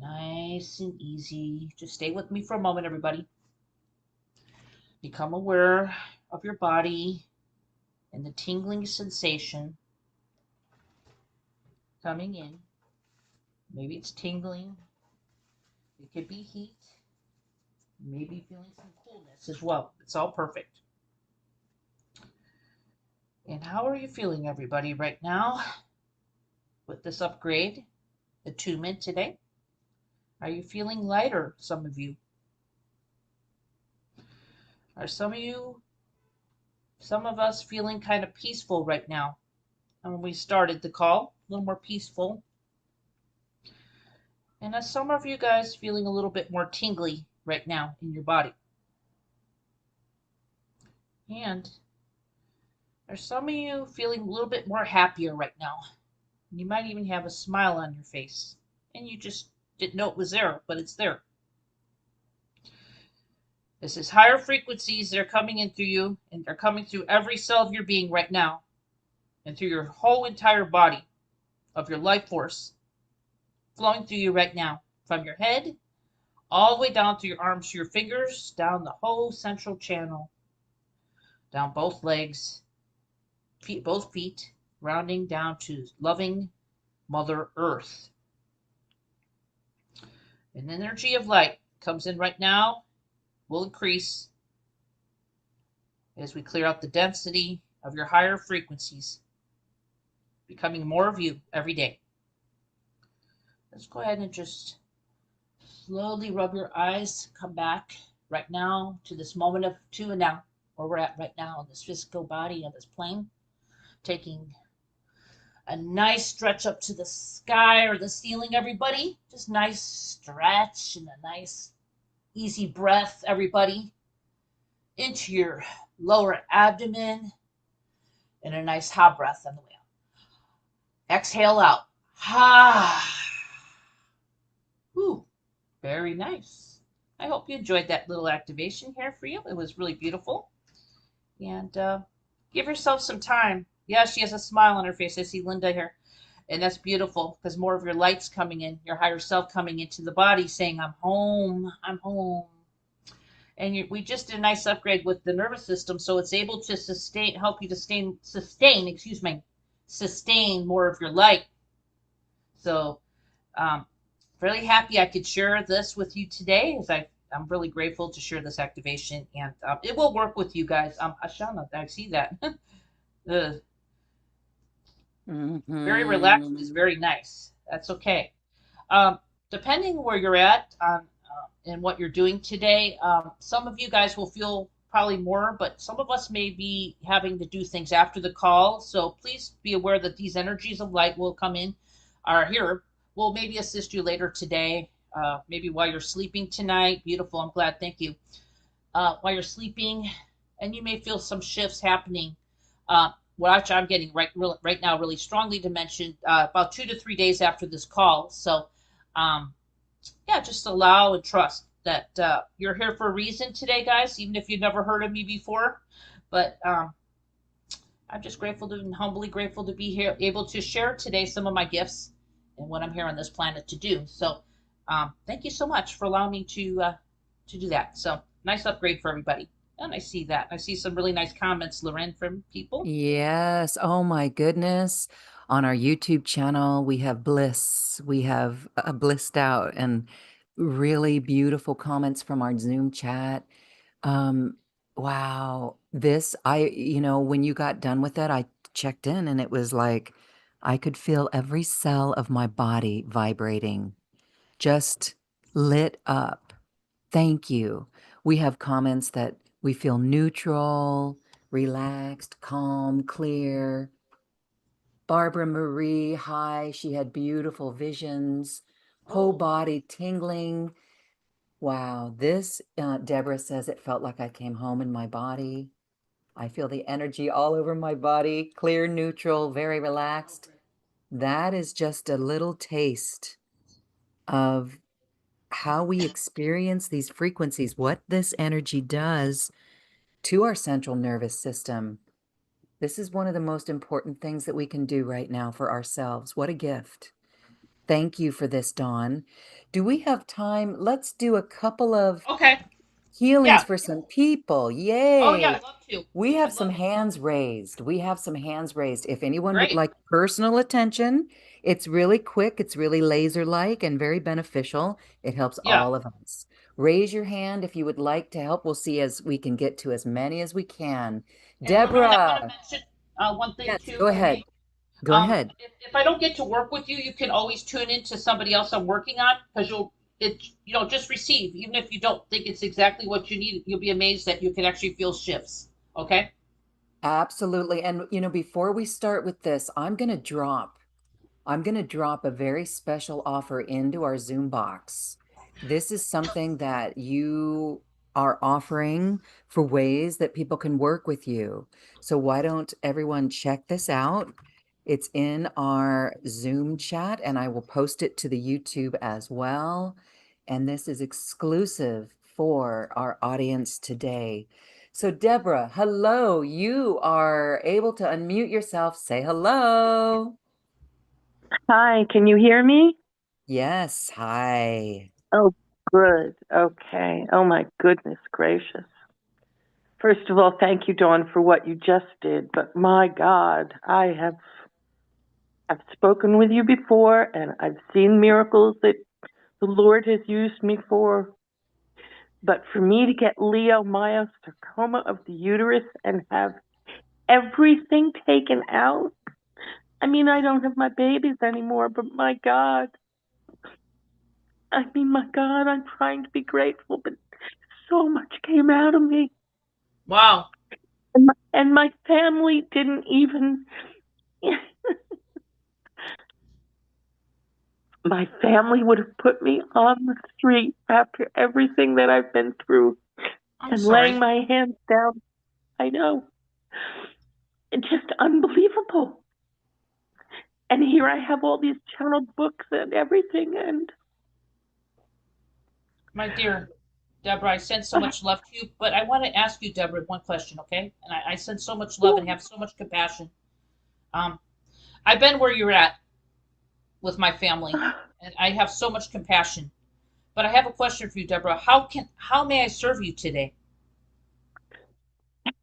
Nice and easy. Just stay with me for a moment, everybody. Become aware of your body and the tingling sensation coming in. Maybe it's tingling. It could be heat. Maybe feeling some coolness as well. It's all perfect. And how are you feeling, everybody, right now with this upgrade, attunement today? Are you feeling lighter, some of you? Are some of us feeling kind of peaceful right now? And when we started the call, a little more peaceful. And are some of you guys feeling a little bit more tingly right now in your body? And are some of you feeling a little bit more happier right now? You might even have a smile on your face. And you just didn't know it was there, but it's there. This is higher frequencies that are coming in through you, and they're coming through every cell of your being right now, and through your whole entire body of your life force, flowing through you right now, from your head all the way down through your arms to your fingers, down the whole central channel, down both legs, both feet, rounding down to loving Mother Earth. An energy of light comes in right now, will increase as we clear out the density of your higher frequencies, becoming more of you every day. Let's go ahead and just slowly rub your eyes, come back right now to this moment of to and now, where we're at right now in this physical body, on this plane, taking a nice stretch up to the sky or the ceiling, everybody. Just nice stretch and a nice easy breath, everybody, into your lower abdomen, and a nice hot breath on the way out. Exhale out. Ha. Whew. Very nice. I hope you enjoyed that little activation here for you. It was really beautiful. And give yourself some time. Yeah, she has a smile on her face. I see Linda here. And that's beautiful because more of your light's coming in, your higher self coming into the body saying, I'm home, I'm home. And we just did a nice upgrade with the nervous system, so it's able to help you to sustain more of your light. So really happy I could share this with you today, as I'm really grateful to share this activation, and it will work with you guys. Ashana, I see that. Very relaxed is Mm-hmm. very nice. That's okay. Um, Depending where you're at and what you're doing today, some of you guys will feel probably more, but some of us may be having to do things after the call. So please be aware that these energies of light will come in, are here, will maybe assist you later today, maybe while you're sleeping tonight. Beautiful. I'm glad. Thank you. While you're sleeping, and you may feel some shifts happening. What I'm getting right now really strongly dimensioned about 2 to 3 days after this call. So, yeah, just allow and trust that you're here for a reason today, guys, even if you've never heard of me before. But I'm just grateful and humbly grateful to be here, able to share today some of my gifts and what I'm here on this planet to do. So, thank you so much for allowing me to do that. So, nice upgrade for everybody. And I see that. I see some really nice comments, Loren, from people. Yes. Oh my goodness. On our YouTube channel, we have Bliss. We have Blissed Out and really beautiful comments from our Zoom chat. Um, wow. When you got done with it, I checked in and it was like, I could feel every cell of my body vibrating, just lit up. Thank you. We have comments that we feel neutral, relaxed, calm, clear. Barbara Marie, hi. She had beautiful visions, whole Oh, body tingling. Wow. This, Deborah says, it felt like I came home in my body. I feel the energy all over my body, clear, neutral, very relaxed. That is just a little taste of how we experience these frequencies, what this energy does to our central nervous system. This is one of the most important things that we can do right now for ourselves. What a gift. Thank you for this, Dawn. Do we have time? Let's do a couple of okay. healings Yeah. for some people. Oh, yeah. Yay. I'd love to. We have I'd some love it. hands raised. We have some hands raised. If anyone would Great. like personal attention, it's really quick, it's really laser-like and very beneficial. It helps Yeah. all of us. Raise your hand if you would like to help. We'll see as we can get to as many as we can. And Lorraine, I want to Deborah, mention one thing yes, too go for ahead. me. Go ahead. If I don't get to work with you, you can always tune into somebody else I'm working on because just receive. Even if you don't think it's exactly what you need, you'll be amazed that you can actually feel shifts. Okay. Absolutely. And before we start with this, I'm going to drop a very special offer into our Zoom box. This is something that you are offering for ways that people can work with you. So why don't everyone check this out? It's in our Zoom chat, and I will post it to the YouTube as well. And this is exclusive for our audience today. So, Deborah, hello. You are able to unmute yourself. Say hello. Hi, can you hear me? Yes, hi. Oh, good. Okay. Oh, my goodness gracious. First of all, thank you, Dawn, for what you just did. But my God, I've spoken with you before, and I've seen miracles that the Lord has used me for. But for me to get leiomyosarcoma of the uterus and have everything taken out, I mean, I don't have my babies anymore, but my God. I mean, my God, I'm trying to be grateful, but so much came out of me. Wow. And my family didn't even. My family would have put me on the street after everything that I've been through I'm and laying sorry. my hands down. I know. It's just unbelievable. And here I have all these channeled books and everything. And My dear Deborah, I send so much love to you, but I want to ask you, Deborah, one question, okay? And I send so much love and have so much compassion. Um, I've been where you're at with my family, and I have so much compassion. But I have a question for you, Deborah. How may I serve you today?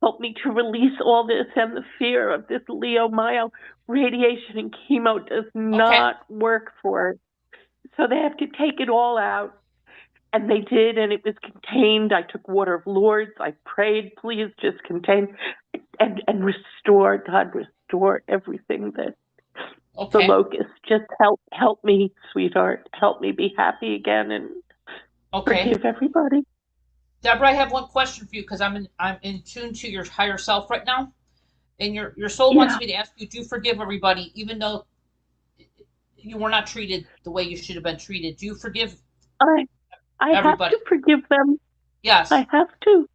help me to release all this and the fear of this leiomyo radiation and chemo does Okay, not work for it. So they have to take it all out. And they did, and it was contained. I took water of Lourdes. I prayed, please just contain and restore, God, restore everything that the okay, locust. Just help me, sweetheart. Help me be happy again and okay. forgive everybody. Deborah, I have one question for you because I'm in tune to your higher self right now, and your soul wants Yeah, me to ask you to forgive everybody, even though you were not treated the way you should have been treated. Do you forgive I I have everybody? to forgive them. Yes. I have to.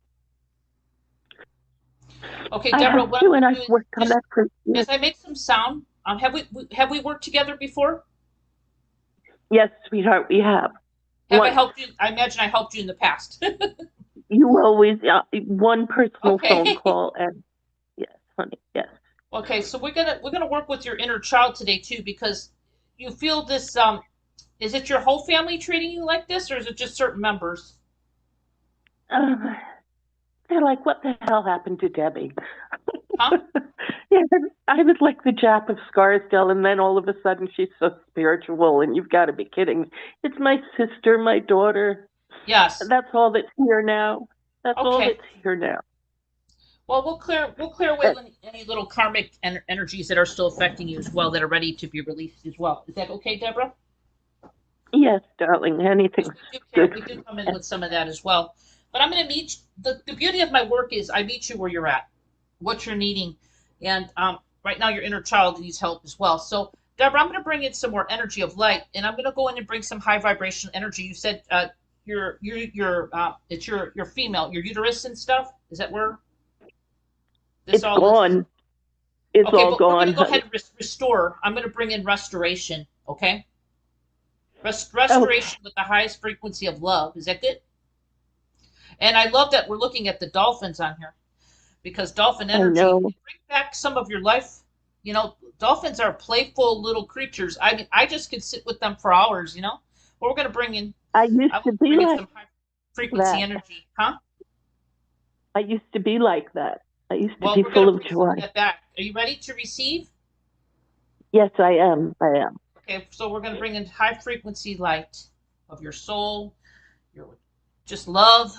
Okay, I Deborah. have What I'm to, going and to I've do is worked on just that for as years. I make some sound. Have we worked together before? Yes, sweetheart, we have. Have I Once. helped you? I imagine I helped you in the past. You always, one personal phone Okay. call, and yes, honey, yes. Okay, so we're gonna work with your inner child today too because you feel this. Is it your whole family treating you like this, or is it just certain members? Uh, they're like, what the hell happened to Debbie? Huh? Yeah, I was like the Jap of Scarsdale, and then all of a sudden she's so spiritual, and you've got to be kidding. It's my sister, my daughter. Yes. That's all that's here now. That's all Okay. that's here now. Well, we'll clear away any little karmic energies that are still affecting you as well that are ready to be released as well. Is that okay, Deborah? Yes, darling. Because Anything's good. we do come in with some of that as well. But I'm going to meet the beauty of my work is I meet you where you're at, what you're needing, and right now your inner child needs help as well. So Deborah, I'm going to bring in some more energy of light, and I'm going to go in and bring some high vibrational energy. You said it's your female, your uterus and stuff. Is that where this It's all is? gone. It's Okay, all but we're going gone, to go honey. ahead and restore. I'm going to bring in restoration. Okay, Okay. restoration with the highest frequency of love. Is that good? And I love that we're looking at the dolphins on here because dolphin I energy know. bring back some of your life. You know, dolphins are playful little creatures. I mean, I just could sit with them for hours. You know, but we're going to bring in. I used I to want to be bring in like some high frequency that. energy, huh? I used to be like that. I used to Well, be we're going full to of bring some of joy. that back. Are you ready to receive? Yes, I am. I am. Okay, so we're going to bring in high frequency light of your soul, your just love,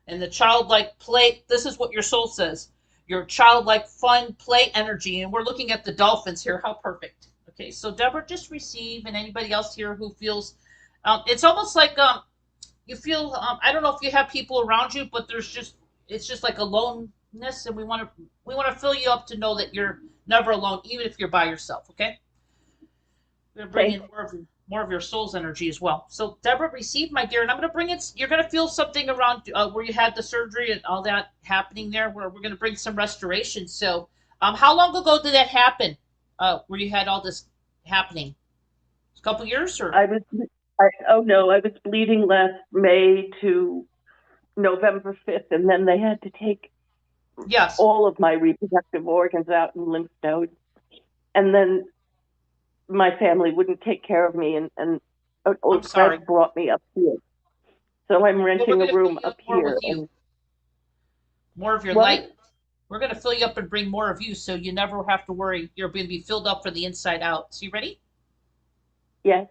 and the childlike play. This is what your soul says. Your childlike fun play energy, and we're looking at the dolphins here. How perfect. Okay, so Deborah, just receive, and anybody else here who feels, it's almost like you feel. I don't know if you have people around you, but it's just like aloneness, and we want to fill you up to know that you're never alone, even if you're by yourself. Okay. We're gonna bring Okay. in more of your soul's energy as well. So Deborah, receive, my dear, and I'm gonna bring it. You're gonna feel something around where you had the surgery and all that happening there. Where we're gonna bring some restoration. So, how long ago did that happen? Where you had all this happening? A couple years or? I was. Oh no, I was bleeding last May to November 5th, and then they had to take Yes. all of my reproductive organs out and lymph nodes. And then my family wouldn't take care of me, and an I'm old sorry. friend brought me up here. So I'm Well, we're renting a gonna fill room you up up more here. with you, And more of your light. what? We're gonna fill you up and bring more of you, so you never have to worry. You're gonna be filled up from the inside out. So you ready? Yes.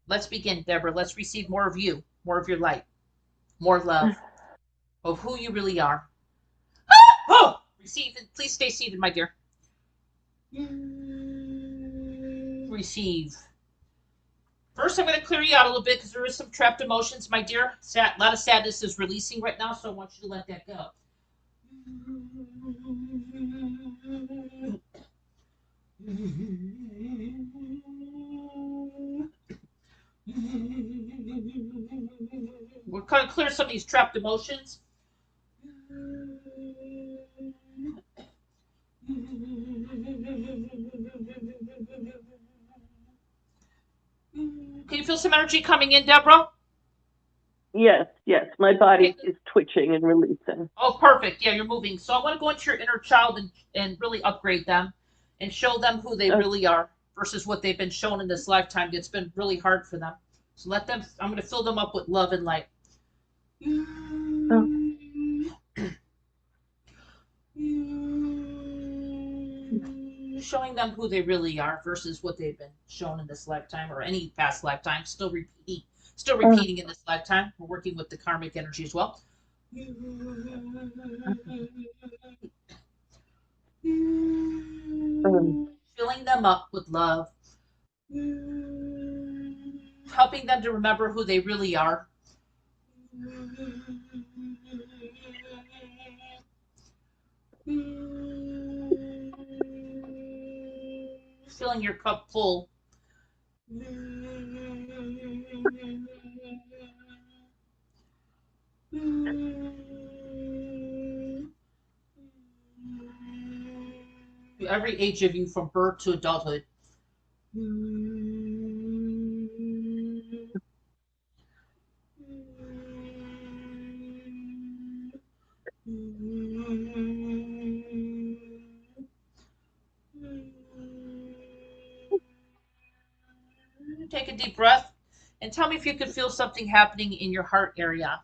Let's begin, Deborah. Let's receive more of you, more of your light, more love of who you really are. Oh, receive and please stay seated, my dear. Receive. First, I'm going to clear you out a little bit because there is some trapped emotions, my dear. A lot of sadness is releasing right now, so I want you to let that go. We're going to clear some of these trapped emotions. Can you feel some energy coming in, Deborah? Yes, yes. My Okay. body is twitching and releasing. Oh, perfect. Yeah, you're moving. So I want to go into your inner child and really upgrade them and show them who they Oh, really are versus what they've been shown in this lifetime that's been really hard for them. So I'm going to fill them up with love and light. oh, Showing them who they really are versus what they've been shown in this lifetime or any past lifetime. Still oh, repeating in this lifetime. We're working with the karmic energy as well. um, Filling them up with love, helping them to remember who they really are. Filling your cup full. Every age of you from birth to adulthood. Take a deep breath and tell me if you could feel something happening in your heart area.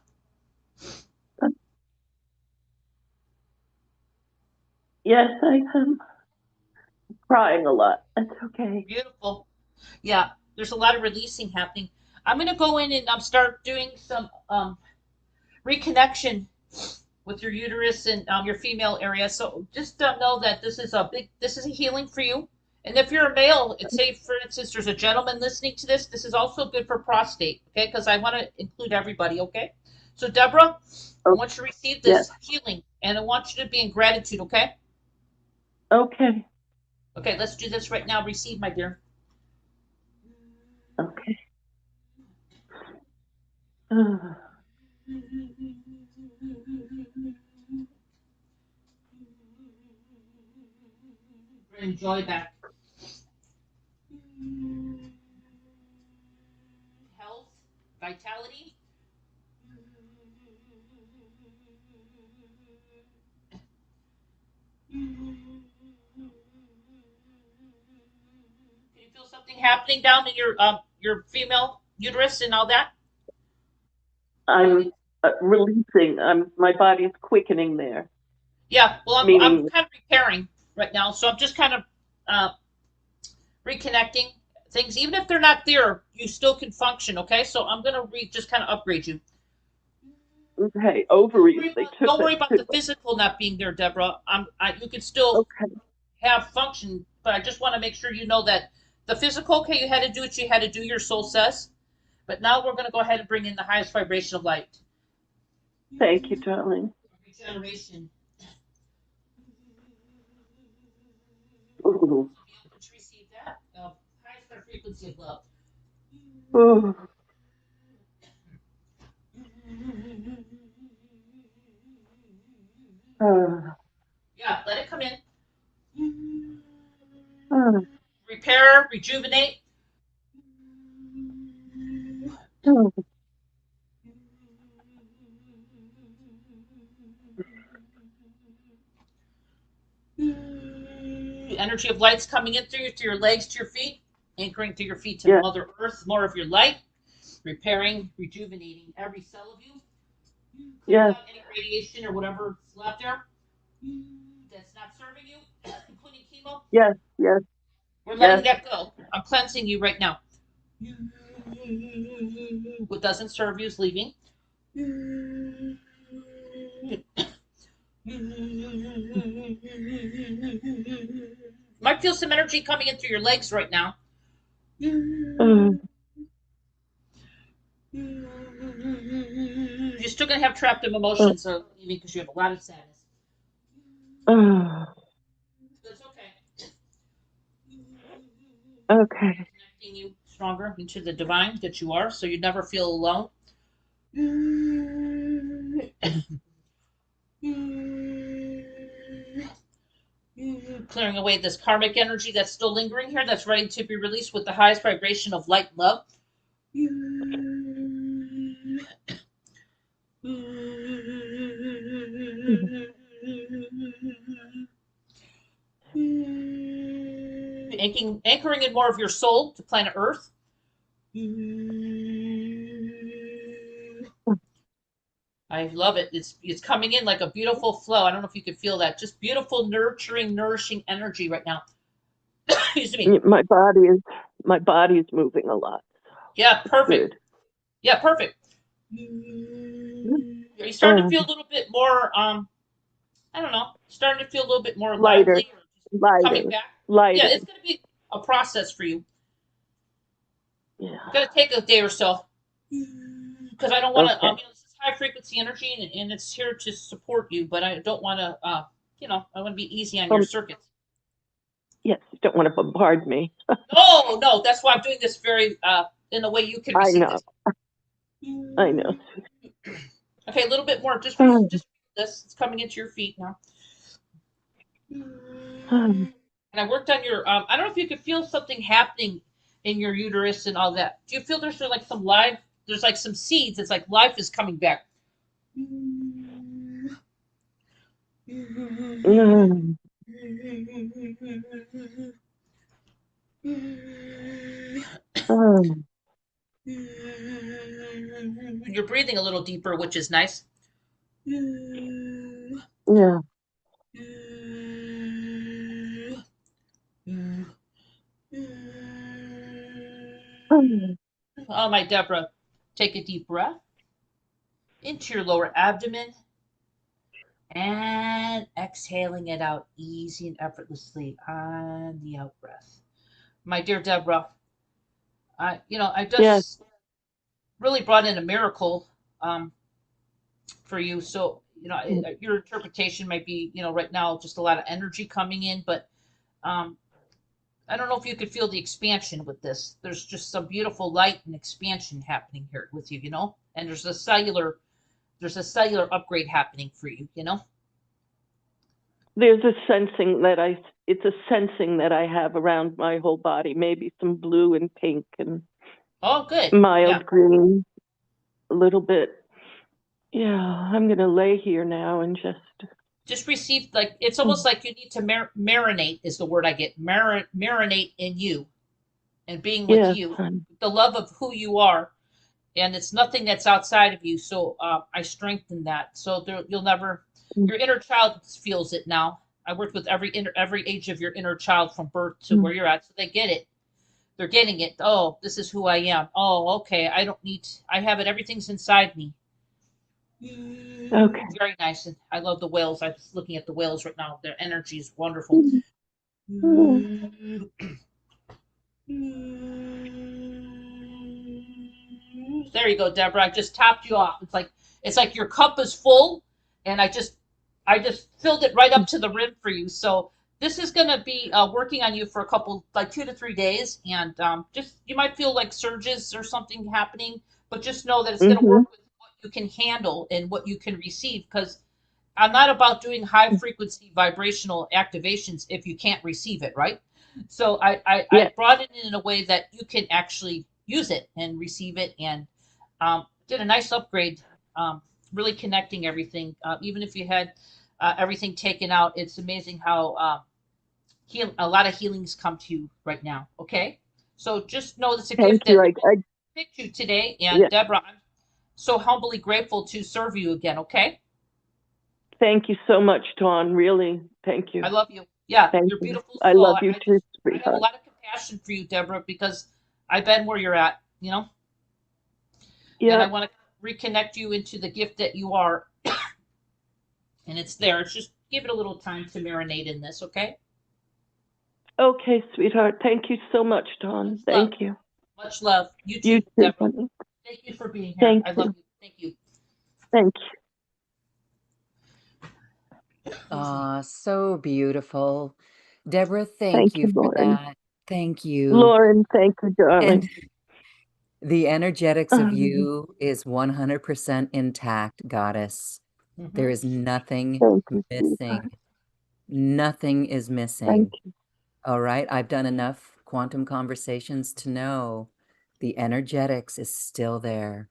yes, I am crying a lot. That's okay. Beautiful. Yeah, there's a lot of releasing happening. I'm going to go in and start doing some reconnection with your uterus and your female area. So just know that this is a healing for you. And if you're a male, it's say for instance, there's a gentleman listening to this. This is also good for prostate, okay? Because I want to include everybody, okay? So Deborah, I Oh, want you to receive yes. this healing, and I want you to be in gratitude, okay? Okay. Okay, let's do this right now. Receive, my dear. Okay. Enjoy that. Health, vitality. Can you feel something happening down in your female uterus and all that? I'm releasing. My body is quickening there, Yeah. Well, I'm meaning, kind of repairing right now, so I'm just kind of uh, reconnecting things. Even if they're not there, you still can function. Okay. So I'm gonna just kind of upgrade you. okay, ovaries. They took Don't it. worry about the physical not being there, Deborah. You can still Okay. have function, but I just want to make sure you know that the physical, okay, you had to do what you had to do, your soul says. But now we're going to go ahead and bring in the highest vibration of light. Thank you, darling. Regeneration. Ooh. Be able to receive that. Highest frequency of love. Ooh. Yeah, let it come in. Uh, Repair, rejuvenate. uh, Energy of light's coming in through your legs to your feet, anchoring through your feet to yeah, Mother Earth, more of your light, repairing, rejuvenating every cell of you, clearing yes, out any radiation or whatever's left there that's not serving you, including chemo. yes, yes, We're letting yes. that go. I'm cleansing you right now. What doesn't serve you is leaving. You might feel some energy coming in through your legs right now. Uh, You're still gonna have trapped uh, emotions, because you have a lot of sadness. uh, That's okay. okay. Connecting you stronger into the divine that you are, so you never feel alone. Clearing away this karmic energy that's still lingering here, that's ready to be released with the highest vibration of light and love. Anchoring in more of your soul to planet Earth. I love it. It's coming in like a beautiful flow. I don't know if you can feel that. Just beautiful, nurturing, nourishing energy right now. Excuse me. My body is moving a lot. Yeah, It's perfect. good. Yeah, perfect. Are you starting to Uh, feel a little bit more I don't know, starting to feel a little bit more lighter, lively or just coming lighter, back? Yeah, lighter. it's gonna be a process for you. Yeah. It's gonna take a day or so. Because I don't want to. Okay. This is high frequency energy, and it's here to support you. But I don't want to. I want to be easy on your Um, circuits. yes, you don't want to bombard me. No, no, that's why I'm doing this very in the way you can I receive know. this. I know. Okay, a little bit more. Um, Just this. It's coming into your feet now. um, And I worked on your. I don't know if you could feel something happening in your uterus and all that. Do you feel there's like some live? There's like some seeds. It's like life is coming back. um, um, You're breathing a little deeper, which is nice. yeah. Um, Oh, my Deborah, take a deep breath into your lower abdomen. And exhaling it out easy and effortlessly on the out breath. My dear Deborah, I Yes. just really brought in a miracle um, for you. So, your interpretation might be, right now just a lot of energy coming in, but um, I don't know if you could feel the expansion with this. There's just some beautiful light and expansion happening here with you, and there's a cellular upgrade happening for you. There's it's a sensing that I have around my whole body, maybe some blue and pink and Oh, good. Yeah. mild green, a little bit. Yeah, I'm going to lay here now and Just receive, like, it's almost like you need to marinate is the word I get. Marinate in you and being with yes, you, honey. the love of who you are, and it's nothing that's outside of you. So I strengthen that. So you'll never, your inner child feels it now. I worked with every age of your inner child from birth to where you're at, so they get it. They're getting it. Oh, this is who I am. Oh, okay. I don't need. I have it. Everything's inside me. Okay. Very nice. And I love the whales. I'm just looking at the whales right now. Their energy is wonderful. There you go, Deborah. I just topped you off. It's like your cup is full, and I just filled it right up to the rim for you. So this is going to be working on you for a couple, like 2 to 3 days, and just you might feel like surges or something happening, but just know that it's going to Mm-hmm. work with what you can handle and what you can receive. Because I'm not about doing high frequency vibrational activations if you can't receive it, right? So I Yes. brought it in a way that you can actually use it and receive it, and did a nice upgrade, really connecting everything. Even if you had everything taken out, it's amazing how a lot of healings come to you right now. Okay, so just know it's a Thank gift you. that picked you today, and Yeah. Deborah, I'm so humbly grateful to serve you again. Okay. Thank you so much, Dawn. Really. Thank I you. love you. Yeah, Thank you're a you. beautiful I soul. love I, you I too, just I have a sweetheart. lot of compassion for you, Deborah, because I've been where you're at, and I Yep. want to reconnect you into the gift that you are, and it's there. It's just give it a little time to marinate in this, okay? Okay, sweetheart. Thank you so much, Much Dawn. love. Thank you. Much love. You You too, too, Deborah. honey. Thank you for being here. Thank I love you. you. Thank you. Thank you. So beautiful. Deborah, Thank thank you you, for Lauren. that. Thank you. Lauren, thank you, And darling. the energetics of Um, you is 100% intact, goddess. There Hmm. is nothing thank you, missing. sweetheart. Nothing is Thank missing. you. All right. I've done enough quantum conversations to know the energetics is still there.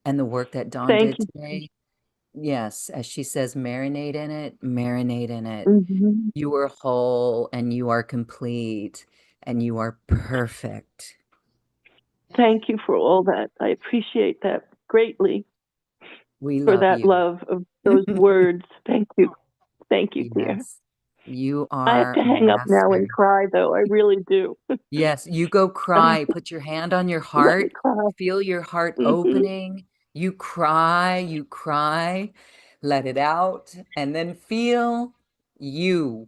And the work that Dawn Thank did you. today, yes, as she says, marinate in it, marinate in it. Mm-hmm. You are whole and you are complete and you are perfect. Thank you for all that. I appreciate that greatly, We for love that you. love of those words. Thank you. Thank you, dear. Yes, you I have are to a hang up now and master. cry, though. I really do. Yes, you go cry. Put your hand on your Let me heart. cry. Feel your heart Mm-hmm. opening. You cry, you cry. Let it out. And then feel you.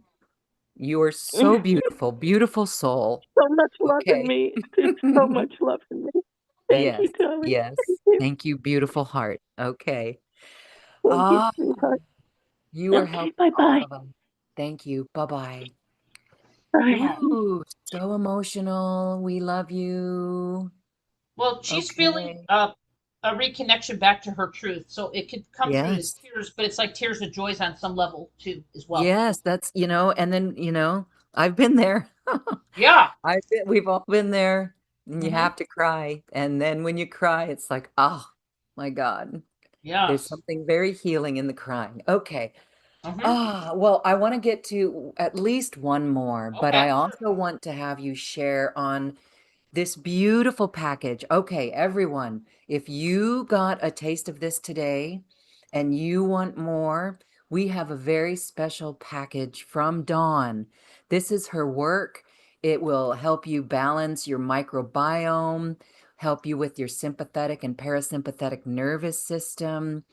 You are so beautiful, beautiful soul. So much love in Okay. me. There's so much love in me. Thank Yes, you, darling. yes. Thank you. Thank you, beautiful heart. Okay. Thank you, Ah, sweetheart. you are Okay, helping all bye-bye. of them. Thank you. Bye-bye. Bye, honey. Ooh, so emotional. We love you. Well, she's feeling Okay. a reconnection back to her truth. So it could come through as Yes. tears, but it's like tears of joy on some level too, as well. Yes, and then, I've been there. Yeah. We've all been there, and you Hmm. have to cry. And then when you cry, it's like, oh my God, there's Yes. something very healing in the crying. Okay. Hmm. Well, I want to get to at least one more, but Okay. I also want to have you share on this beautiful package. Okay, everyone, if you got a taste of this today and you want more, we have a very special package from Dawn. This is her work. It will help you balance your microbiome, help you with your sympathetic and parasympathetic nervous system,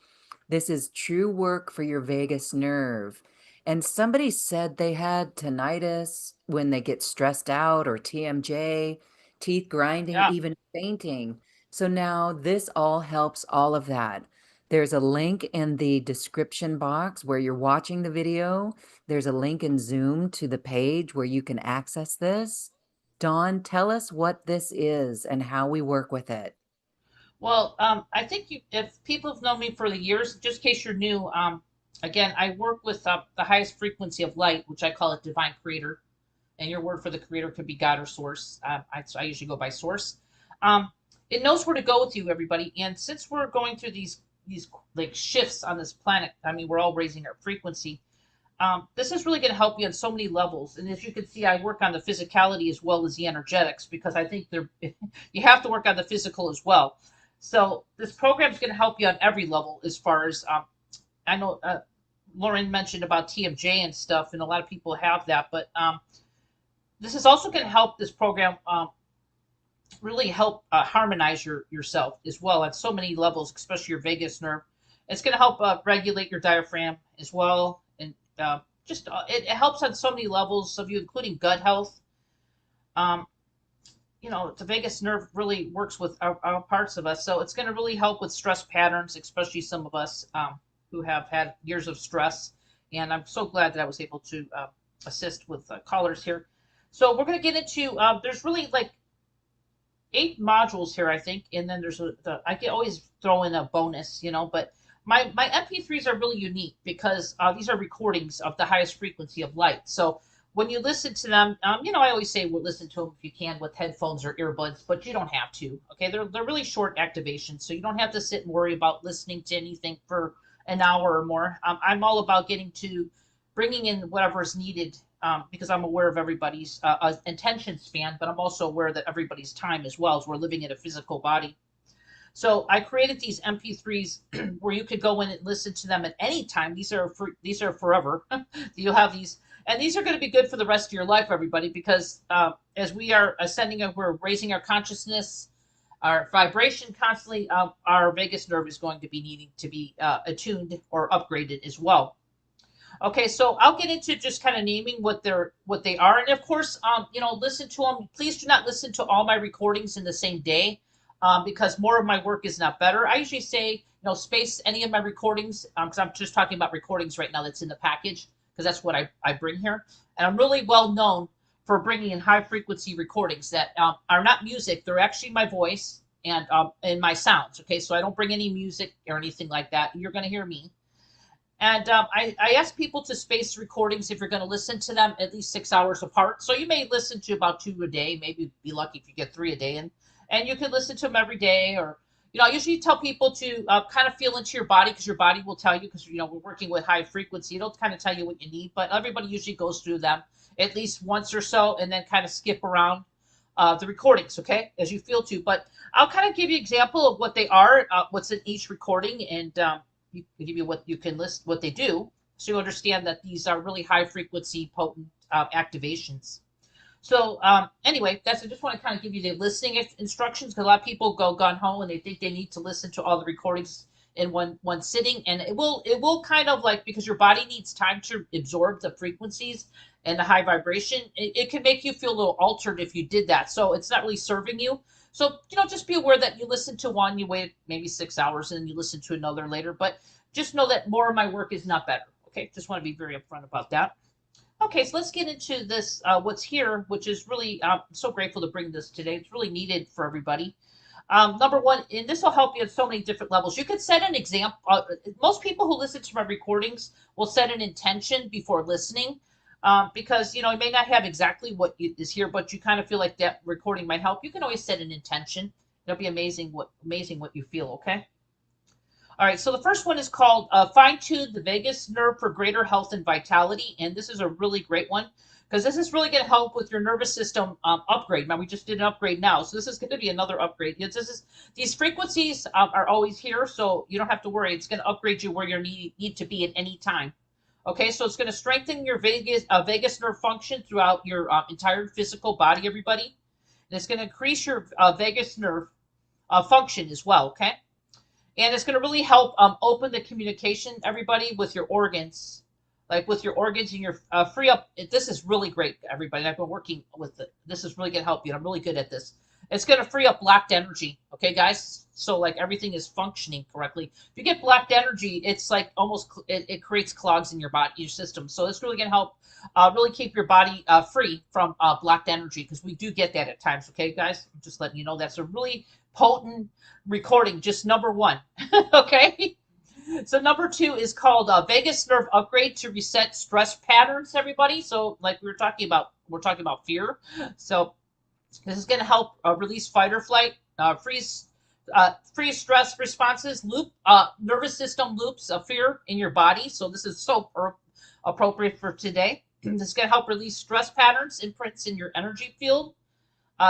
This is true work for your vagus nerve. And somebody said they had tinnitus when they get stressed out, or TMJ, teeth grinding, Yeah. even fainting. So now this all helps all of that. There's a link in the description box where you're watching the video. There's a link in Zoom to the page where you can access this. Dawn, tell us what this is and how we work with it. Well, I think if people have known me for the years, just in case you're new, again, I work with the highest frequency of light, which I call it divine creator. And your word for the creator could be God or source. I usually go by source. Um, it knows where to go with you, everybody. And since we're going through these like shifts on this planet, I mean, we're all raising our frequency. This is really going to help you on so many levels. And as you can see, I work on the physicality as well as the energetics, because I think they're you have to work on the physical as well. So this program is going to help you on every level. As far as I know, Lauren mentioned about TMJ and stuff, and a lot of people have that. But this is also going to help this program really help harmonize yourself as well at so many levels, especially your vagus nerve. It's going to help regulate your diaphragm as well, and it helps on so many levels of you, including gut health. Um, the vagus nerve really works with our parts of us, so it's going to really help with stress patterns, especially some of us who have had years of stress. And I'm so glad that I was able to assist with callers here. So we're going to get into there's really like 8 modules here, I think, and then there's I can always throw in a bonus, but my MP3s are really unique because these are recordings of the highest frequency of light. So when you listen to them, I always say listen to them if you can with headphones or earbuds, but you don't have to. Okay, they're really short activations, so you don't have to sit and worry about listening to anything for an hour or more. I'm all about getting to bringing in whatever is needed because I'm aware of everybody's attention span, but I'm also aware that everybody's time as well, as we're living in a physical body. So I created these MP3s where you could go in and listen to them at any time. These are forever. You'll have these, and these are going to be good for the rest of your life, everybody, because as we are ascending, we're raising our consciousness, our vibration constantly. Our vagus nerve is going to be needing to be attuned or upgraded as well. Okay, so I'll get into just kind of naming what they are, and of course, listen to them. Please do not listen to all my recordings in the same day, because more of my work is not better. I usually say, space any of my recordings, because I'm just talking about recordings right now that's in the package, because that's what I bring here, and I'm really well known for bringing in high frequency recordings that are not music; they're actually my voice and my sounds. Okay, so I don't bring any music or anything like that. You're going to hear me. And I ask people to space recordings if you're going to listen to them at least 6 hours apart. So you may listen to about 2 a day, maybe be lucky if you get 3 a day, and you can listen to them every day. Or I usually tell people to kind of feel into your body, because your body will tell you, because we're working with high frequency. It'll kind of tell you what you need. But everybody usually goes through them at least once or so, and then kind of skip around the recordings, okay, as you feel to. But I'll kind of give you an example of what they are, what's in each recording, and give you what you can list what they do, so you understand that these are really high frequency potent activations. So anyway, I just want to kind of give you the listening instructions, because a lot of people go gun ho and they think they need to listen to all the recordings in one sitting, and it will kind of like, because your body needs time to absorb the frequencies and the high vibration, it can make you feel a little altered if you did that. So it's not really serving you. So, just be aware that you listen to one, you wait maybe 6 hours, and then you listen to another later. But just know that more of my work is not better. Okay, just want to be very upfront about that. Okay, so let's get into this, what's here, which is really, I'm so grateful to bring this today. It's really needed for everybody. Number one, and this will help you at so many different levels. You could set an example. Most people who listen to my recordings will set an intention before listening. Because you may not have exactly what is here, but you kind of feel like that recording might help. You can always set an intention. It'll be amazing what you feel. Okay. All right. So the first one is called "Fine Tune the Vagus Nerve for Greater Health and Vitality," and this is a really great one, because this is really going to help with your nervous system upgrade. Now, we just did an upgrade now, so this is going to be another upgrade. These frequencies are always here, so you don't have to worry. It's going to upgrade you where you need to be at any time. Okay, so it's going to strengthen your vagus nerve function throughout your entire physical body, everybody. And it's going to increase your vagus nerve function as well, okay? And it's going to really help open the communication, everybody, with your organs, like with your organs and your free up. This is really great, everybody. I've been working with it. This is really going to help you. I'm really good at this. It's going to free up blocked energy. Okay, guys. So like everything is functioning correctly. If you get blocked energy, it's like almost it creates clogs in your body, your system. So it's really going to help really keep your body free from blocked energy, because we do get that at times. Okay, guys. I'm just letting you know that's a really potent recording. Just number one. Okay. So number 2 is called vagus nerve upgrade to reset stress patterns, everybody. So like we're talking about fear. So this is going to help release fight or flight, freeze stress responses, loop nervous system loops of fear in your body. So this is so appropriate for today. This is going to help release stress patterns, imprints in your energy field.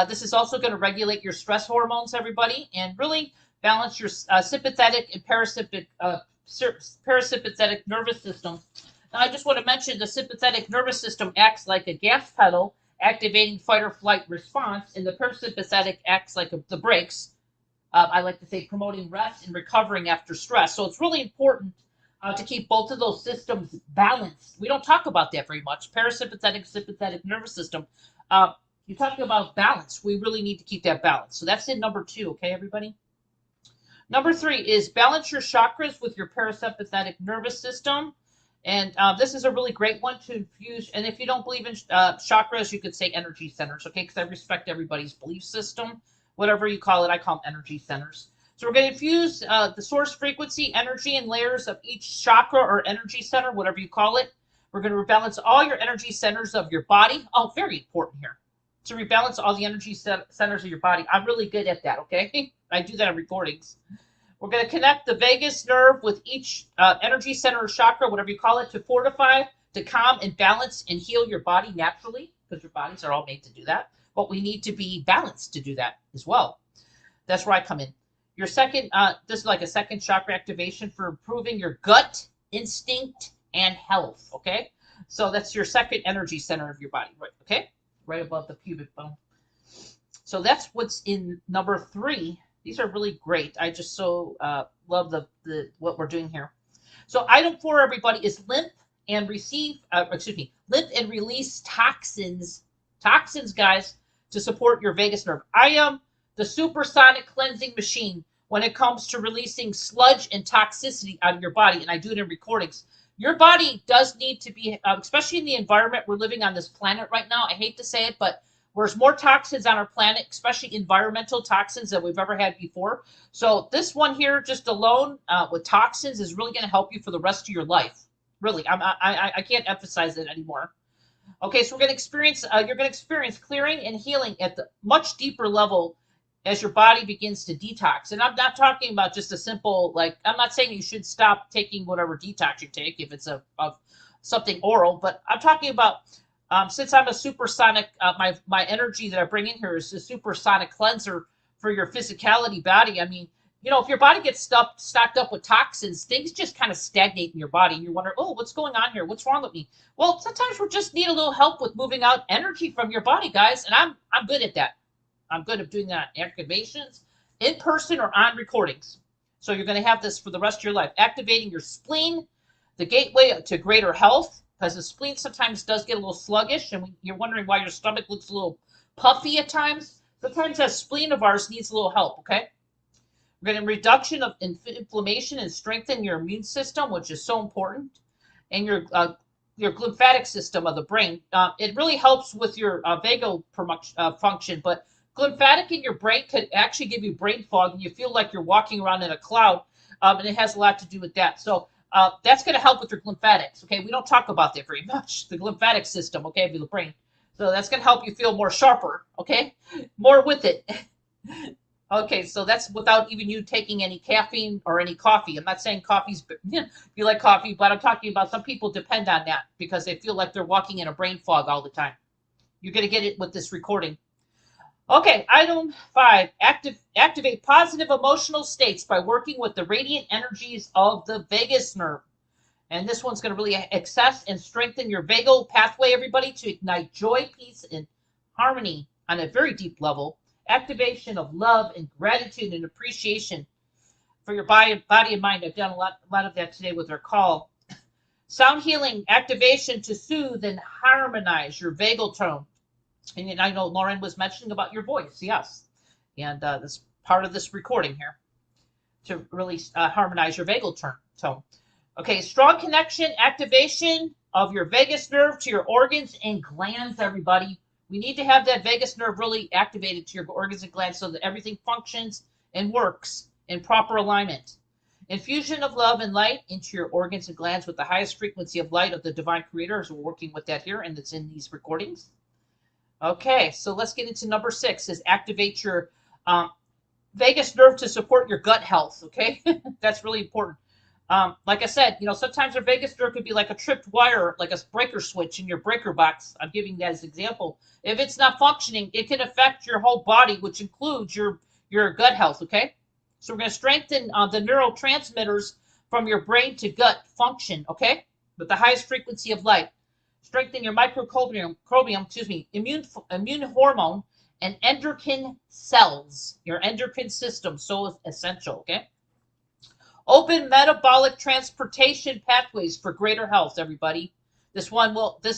This is also going to regulate your stress hormones, everybody, and really balance your sympathetic and parasympathetic nervous system. Now, I just want to mention the sympathetic nervous system acts like a gas pedal, activating fight or flight response, and the parasympathetic acts like the brakes. I like to say promoting rest and recovering after stress. So it's really important to keep both of those systems balanced. We don't talk about that very much. Parasympathetic, sympathetic nervous system. You're talking about balance. We really need to keep that balance. So that's in number 2, okay, everybody? Number 3 is balance your chakras with your parasympathetic nervous system. And this is a really great one to infuse. And if you don't believe in chakras, you could say energy centers, okay? Because I respect everybody's belief system. Whatever you call it, I call them energy centers. So we're going to infuse the source frequency, energy, and layers of each chakra or energy center, whatever you call it. We're going to rebalance all your energy centers of your body. Oh, very important here. To rebalance all the energy centers of your body. I'm really good at that, okay? I do that in recordings. We're going to connect the vagus nerve with each energy center or chakra, whatever you call it, to fortify, to calm and balance and heal your body naturally, because your bodies are all made to do that. But we need to be balanced to do that as well. That's where I come in. Your second, this is like a second chakra activation for improving your gut, instinct, and health, okay? So that's your second energy center of your body, right? Okay? Right above the pubic bone. So that's what's in number 3. These are really great. I just so love the what we're doing here. So item 4, everybody, is lymph and lymph and release toxins. Toxins, guys, to support your vagus nerve. I am the supersonic cleansing machine when it comes to releasing sludge and toxicity out of your body, and I do it in recordings. Your body does need to be, especially in the environment we're living on this planet right now. I hate to say it, but there's more toxins on our planet, especially environmental toxins, than we've ever had before. So this one here, just alone with toxins, is really going to help you for the rest of your life. Really, I can't emphasize it anymore. Okay, so we're going to experience, you're going to experience clearing and healing at the much deeper level as your body begins to detox. And I'm not talking about just a simple, like, I'm not saying you should stop taking whatever detox you take if it's of something oral, but I'm talking about, since I'm a supersonic, my energy that I bring in here is a supersonic cleanser for your physicality body. I mean, you know, if your body gets stocked up with toxins, things just kind of stagnate in your body. And you're wondering, oh, what's going on here? What's wrong with me? Well, sometimes we just need a little help with moving out energy from your body, guys. And I'm good at that. I'm good at doing that activations in person or on recordings. So you're going to have this for the rest of your life. Activating your spleen, the gateway to greater health, because the spleen sometimes does get a little sluggish, and you're wondering why your stomach looks a little puffy at times. Sometimes that spleen of ours needs a little help, okay? We're going to reduction of inflammation and strengthen your immune system, which is so important, and your lymphatic system of the brain. It really helps with your vagal function, but lymphatic in your brain could actually give you brain fog, and you feel like you're walking around in a cloud, and it has a lot to do with that. So that's going to help with your lymphatics. Okay, we don't talk about that very much. The lymphatic system, okay, of the brain. So that's going to help you feel more sharper. Okay, more with it. Okay, so that's without even you taking any caffeine or any coffee. I'm not saying coffee's, you like coffee, but I'm talking about some people depend on that because they feel like they're walking in a brain fog all the time. You're going to get it with this recording. Okay, item 5, activate positive emotional states by working with the radiant energies of the vagus nerve. And this one's going to really access and strengthen your vagal pathway, everybody, to ignite joy, peace, and harmony on a very deep level. Activation of love and gratitude and appreciation. for your body and mind. I've done a lot of that today with our call. Sound healing activation to soothe and harmonize your vagal tone. And I know Lauren was mentioning about your voice, yes. And this part of this recording here to really harmonize your vagal tone. Okay, strong connection, activation of your vagus nerve to your organs and glands, everybody. We need to have that vagus nerve really activated to your organs and glands so that everything functions and works in proper alignment. Infusion of love and light into your organs and glands with the highest frequency of light of the divine creator, as we're working with that here, and it's in these recordings. Okay, so let's get into number 6, is activate your vagus nerve to support your gut health, okay? That's really important. Like I said, sometimes our vagus nerve could be like a tripped wire, like a breaker switch in your breaker box. I'm giving that as an example. If it's not functioning, it can affect your whole body, which includes your gut health, okay? So we're going to strengthen the neurotransmitters from your brain to gut function, okay? With the highest frequency of light. Strengthen your microbiome, immune hormone, and endocrine cells. Your endocrine system, so essential, okay? Open metabolic transportation pathways for greater health, everybody. This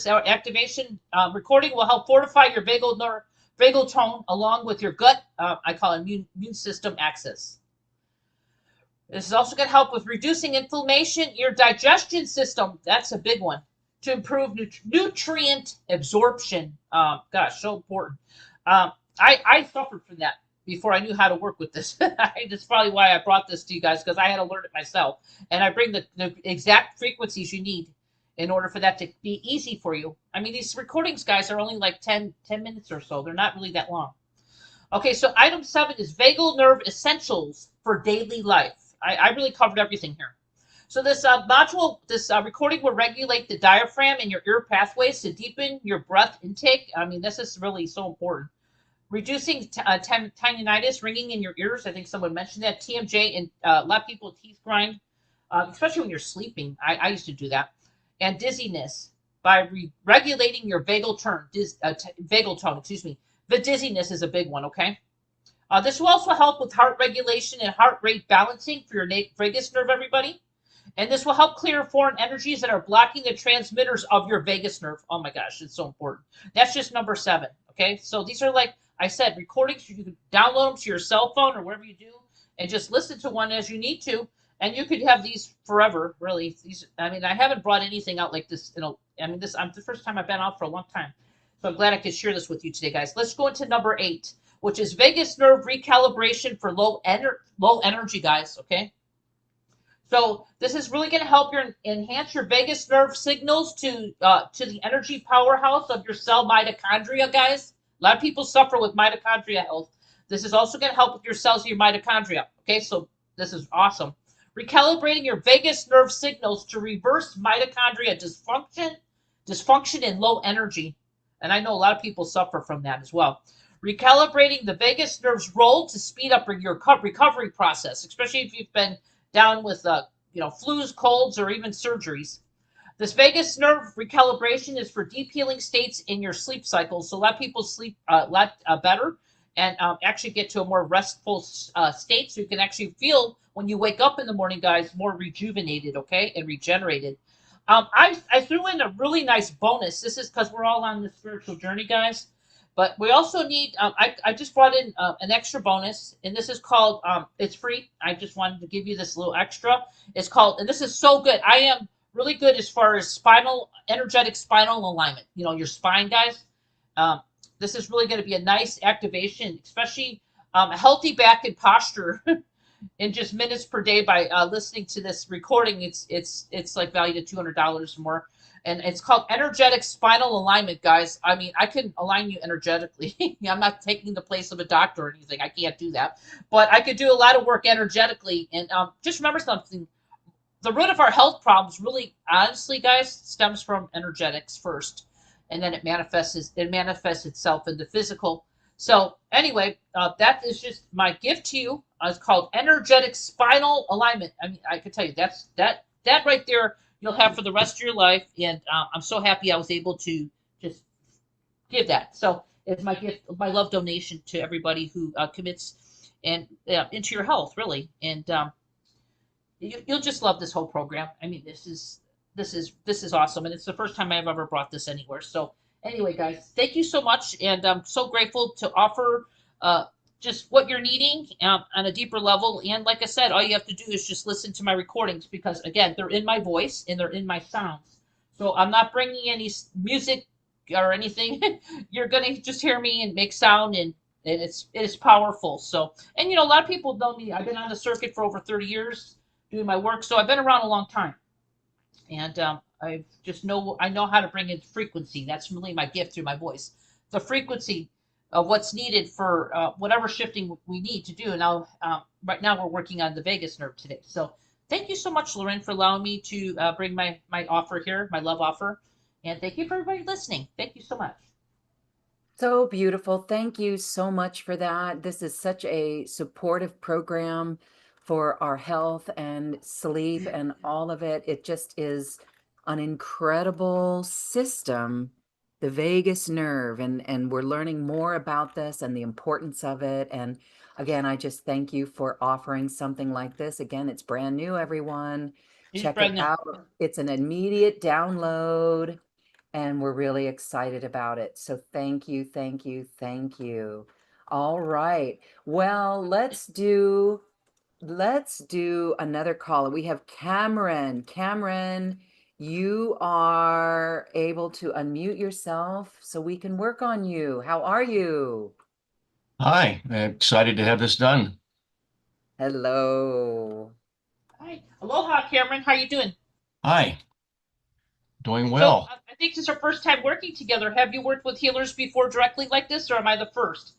activation recording will help fortify your vagal tone along with your gut, I call it immune system axis. This is also going to help with reducing inflammation, your digestion system. That's a big one. To improve nutrient absorption. Gosh, so important. I suffered from that before I knew how to work with this. That's probably why I brought this to you guys, because I had to learn it myself. And I bring the exact frequencies you need in order for that to be easy for you. I mean, these recordings, guys, are only like 10 minutes or so. They're not really that long. Okay, so item 7 is vagal nerve essentials for daily life. I really covered everything here. So this recording will regulate the diaphragm and your ear pathways to deepen your breath intake. I mean, this is really so important. Reducing tinnitus, ringing in your ears. I think someone mentioned that. TMJ, and a lot of people teeth grind, especially when you're sleeping. I used to do that. And dizziness by regulating your vagal tone. Excuse me. The dizziness is a big one. Okay. This will also help with heart regulation and heart rate balancing for your vagus nerve, everybody. And this will help clear foreign energies that are blocking the transmitters of your vagus nerve. Oh my gosh, it's so important. That's just number 7. Okay, so these are, like I said, recordings. You can download them to your cell phone or wherever you do, and just listen to one as you need to. And you could have these forever, really. I haven't brought anything out like this. I'm the first time I've been out for a long time. So I'm glad I could share this with you today, guys. Let's go into number 8, which is vagus nerve recalibration for low energy, guys. Okay. So this is really going to help enhance your vagus nerve signals to the energy powerhouse of your cell mitochondria, guys. A lot of people suffer with mitochondria health. This is also going to help with your cells of your mitochondria. Okay, so this is awesome. Recalibrating your vagus nerve signals to reverse mitochondria dysfunction and low energy. And I know a lot of people suffer from that as well. Recalibrating the vagus nerve's role to speed up your recovery process, especially if you've been down with flus, colds, or even surgeries. This vagus nerve recalibration is for deep healing states in your sleep cycle. So a lot of people sleep a lot better and actually get to a more restful state. So you can actually feel when you wake up in the morning, guys, more rejuvenated, okay, and regenerated. I threw in a really nice bonus. This is because we're all on this spiritual journey, guys. But we also need, I just brought in an extra bonus, and this is called, it's free. I just wanted to give you this little extra. It's called, and this is so good. I am really good as far as energetic spinal alignment. Your spine, guys. This is really going to be a nice activation, especially a healthy back and posture in just minutes per day by listening to this recording. It's like valued at $200 more. And it's called energetic spinal alignment, guys. I mean, I can align you energetically. I'm not taking the place of a doctor or anything. I can't do that. But I could do a lot of work energetically. And just remember something. The root of our health problems really, honestly, guys, stems from energetics first. And then it manifests itself in the physical. So anyway, that is just my gift to you. It's called energetic spinal alignment. I mean, I can tell you that right there you'll have for the rest of your life. And I'm so happy I was able to just give that. So it's my gift, my love donation to everybody who commits and into your health, really. And you'll just love this whole program. I mean, this is awesome, and it's the first time I've ever brought this anywhere. So anyway, guys, thank you so much, and I'm so grateful to offer uh, just what you're needing on a deeper level. And like I said, all you have to do is just listen to my recordings because again, they're in my voice and they're in my sounds. So I'm not bringing any music or anything. You're gonna just hear me and make sound and it's powerful. So, and a lot of people know me. I've been on the circuit for over 30 years doing my work, so I've been around a long time, and I know how to bring in frequency. That's really my gift through my voice, the frequency of what's needed for whatever shifting we need to do. And now, right now, we're working on the vagus nerve today. So, thank you so much, Lauren, for allowing me to bring my offer here, my love offer, and thank you for everybody listening. Thank you so much. So beautiful. Thank you so much for that. This is such a supportive program for our health and sleep and all of it. It just is an incredible system, the vagus nerve, and we're learning more about this and the importance of it. And again, I just thank you for offering something like this. Again, it's brand new, everyone. He's Check it brand new. out. It's an immediate download and we're really excited about it. So thank you, thank you, thank you. All right. Well, let's do another call. We have Cameron. Cameron, you are able to unmute yourself so we can work on you. How are you? Hi, I'm excited to have this done. Hello. Hi, aloha, Cameron. How you doing? Hi, doing So well. I think this is our first time working together. Have you worked with healers before directly like this, or am I the first?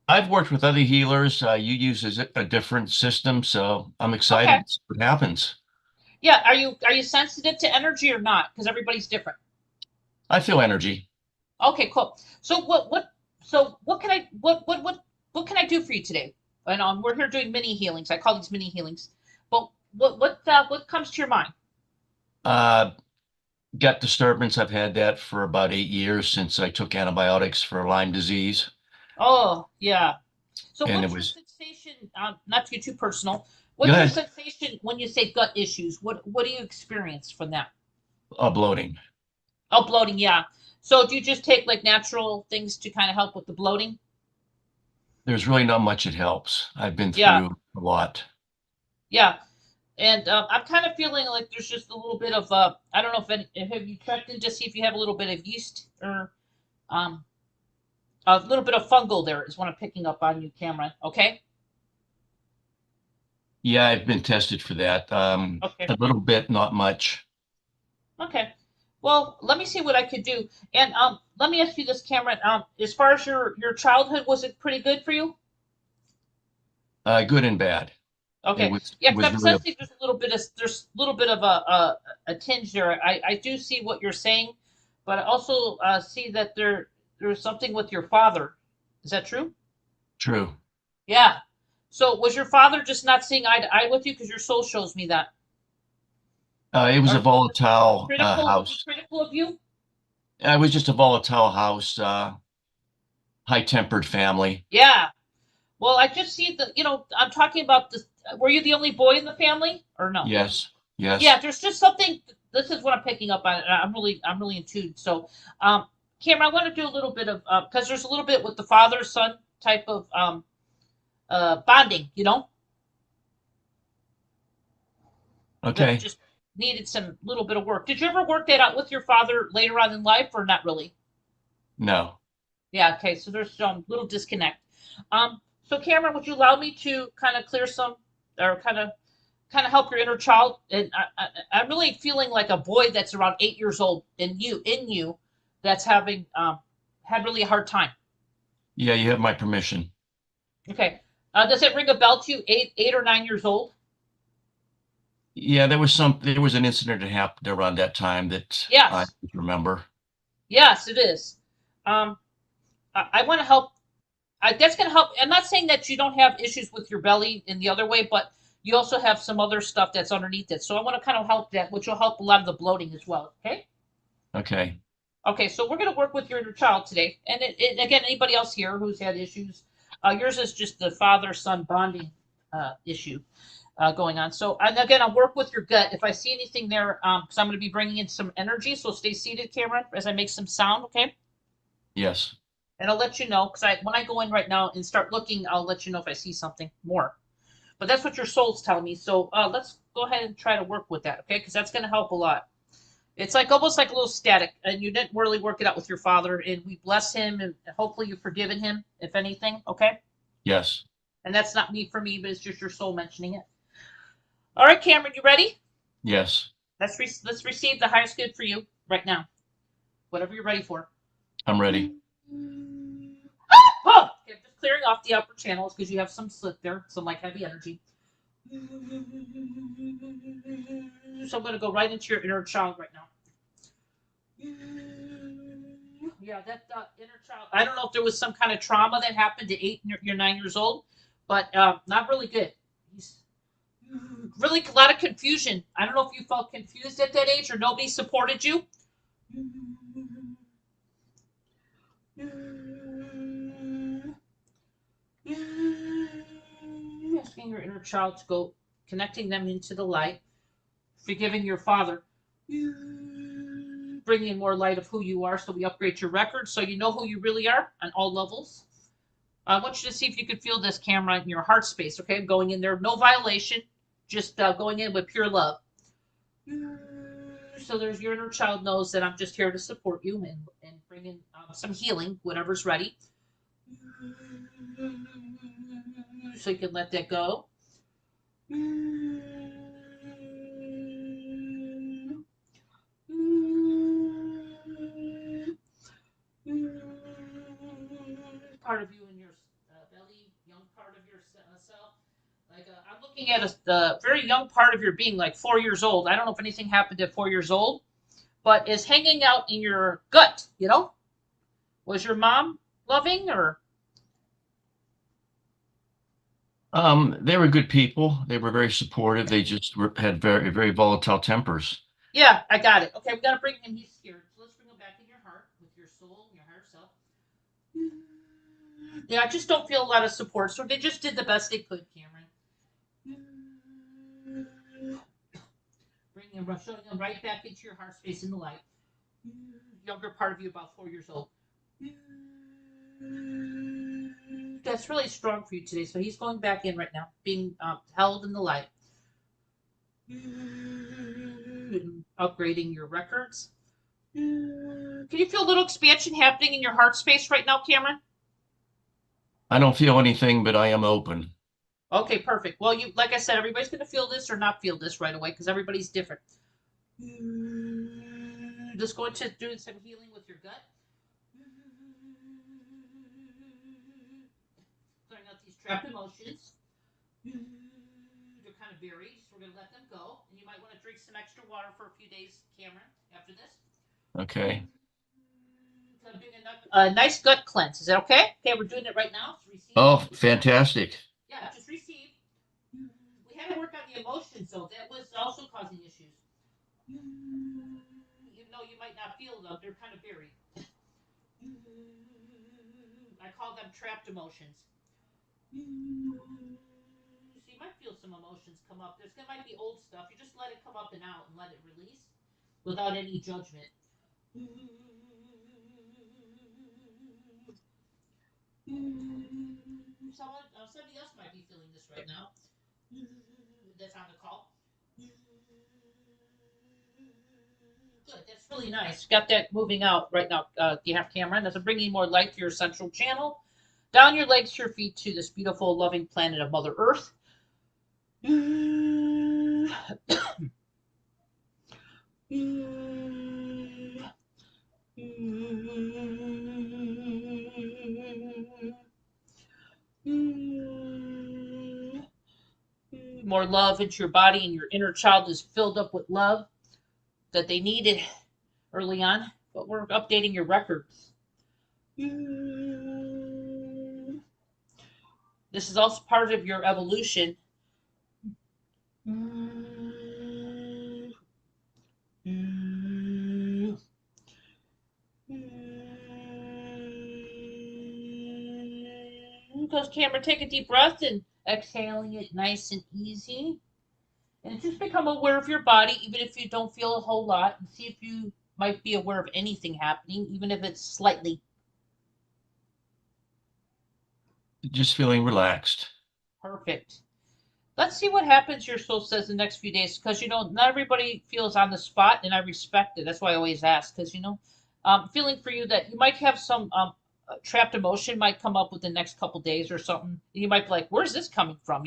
I've worked with other healers. You use a different system, so I'm Okay. excited to see what happens. Yeah. Are you sensitive to energy or not? Because everybody's different. I feel energy. Okay. Cool. So what can what can I do for you today? And we're here doing mini healings. I call these mini healings. But what comes to your mind? Uh, Gut disturbance. I've had that for about 8 years since I took antibiotics for Lyme disease, Oh yeah. So and it what's your was sensation? Not to get too personal. go What's your ahead, sensation when you say gut issues? What do you experience from that? bloating. Oh, bloating, yeah. So do you just take like natural things to kind of help with the bloating? There's really not much it helps. I've been Yeah, through a lot. yeah. And I'm kind of feeling like there's just a little bit of I don't know have you checked in to see if you have a little bit of yeast or um a little bit of fungal there is what I'm picking up on you, Cameron. Okay? Yeah, I've been tested for that. Okay. A little bit, not much. Okay. Well, let me see what I could do. And let me ask you this, Cameron. As far as your childhood, was it pretty good for you? Good and bad. It Okay. was Yeah, it because was I'm really sensing there's a little bit of a tinge there. I do see what you're saying, but I also see that there's something with your father. Is that true? true. Yeah. So was your father just not seeing eye to eye with you because your soul shows me that? It was a Or volatile critical? Was he house. critical of you? I was just a volatile house, high-tempered family. Yeah. Well, I just see I'm talking about this. Were you the only boy in the family or no? Yes, Yeah, yes. there's just something. This is what I'm picking up on. I'm really in tune. So, Cameron, I want to do a little bit of because there's a little bit with the father son type of bonding, that Okay. just needed some little bit of work. Did you ever work that out with your father later on in life, or not really? No. Yeah. Okay. So there's some little disconnect. So Cameron, would you allow me to kind of clear some, or kind of help your inner child? And I'm really feeling like a boy that's around 8 years old in you that's having had really a hard time. Yeah, you have my permission. Okay. Does it ring a bell to you? 8 or 9 years old? Yeah, there was an incident that happened around that time that I Yes. remember. Yes, it is. Um, I want to help. That's going to help. I'm not saying that you don't have issues with your belly in the other way, but you also have some other stuff that's underneath it. So I want to kind of help that, which will help a lot of the bloating as well. Okay. Okay. Okay, so we're going to work with your inner child today. And again, anybody else here who's had issues, yours is just the father son bonding. issue going on. So, and again, I'll work with your gut. If I see anything there, because I'm going to be bringing in some energy, so stay seated, Cameron, as I make some sound, okay? Yes. And I'll let you know, because when I go in right now and start looking, I'll let you know if I see something more. But that's what your soul's telling me. So let's go ahead and try to work with that, okay? Because that's going to help a lot. It's like almost like a little static, and you didn't really work it out with your father, and we bless him, and hopefully you've forgiven him, if anything, okay? Yes. And that's not me for me, but it's just your soul mentioning it. All right, Cameron, you ready? Yes. Let's receive the highest good for you right now. Whatever you're ready for. I'm ready. Oh, okay, I'm just clearing off the upper channels because you have some slip there, some like heavy energy. So I'm going to go right into your inner child right now. Yeah, that inner child. I don't know if there was some kind of trauma that happened to 8 and you're 9 years old, but not really good. He's really a lot of confusion. I don't know if you felt confused at that age or nobody supported you. Asking your inner child to go, connecting them into the light, forgiving your father, bringing in more light of who you are, so we upgrade your record so you know who you really are on all levels. I want you to see if you can feel this camera in your heart space, okay? Going in there, no violation, just going in with pure love. So there's your inner child knows that I'm just here to support you and bring in some healing, whatever's ready. So you can let that go. Part of you in your belly, young part of your self. Like I'm looking at a very young part of your being, like 4 years old. I don't know if anything happened at 4 years old, but is hanging out in your gut. You know, was your mom loving or? They were good people. They were very supportive. They just had very, very volatile tempers. Yeah, I got it. Okay, we got to bring him. He's scared. So let's bring him back in your heart with your soul, your higher self. Yeah, I just don't feel a lot of support. So they just did the best they could, Cameron. Bringing him, showing him right back into your heart space in the light. Younger part of you, about 4 years old. That's really strong for you today. So he's going back in right now, being held in the light. Upgrading your records. Can you feel a little expansion happening in your heart space right now, Cameron? I don't feel anything, but I am open. Okay, perfect. Well, you, like I said, everybody's going to feel this or not feel this right away because everybody's different. Just going to do some healing with your gut. Clearing out these trapped emotions. They're kind of buried, so we're going to let them go. And you might want to drink some extra water for a few days, Cameron, after this. Okay. So I'm doing a nice gut cleanse. Is that okay? Okay, we're doing it right now. Receive. Oh, fantastic. Yeah, just receive. We had to work on the emotions, though. That was also causing issues. Even though you might not feel them, they're kind of buried. I call them trapped emotions. So you might feel some emotions come up. There might be old stuff. You just let it come up and out and let it release without any judgment. Somebody else might be feeling this right now. That's on the call. Good. That's really nice. Got that moving out right now. You have Cameron. That's bringing more light to your central channel. Down your legs to your feet to this beautiful, loving planet of Mother Earth. More love into your body, and your inner child is filled up with love that they needed early on. But we're updating your records. This is also part of your evolution. Because Cameron, take a deep breath and exhaling it nice and easy. And just become aware of your body, even if you don't feel a whole lot, and see if you might be aware of anything happening, even if it's slightly. Just feeling relaxed. Perfect. Let's see what happens, your soul says, the next few days, because not everybody feels on the spot, and I respect it. That's why I always ask, because feeling for you that you might have some trapped emotion might come up with the next couple days or something. And you might be like, "Where's this coming from?"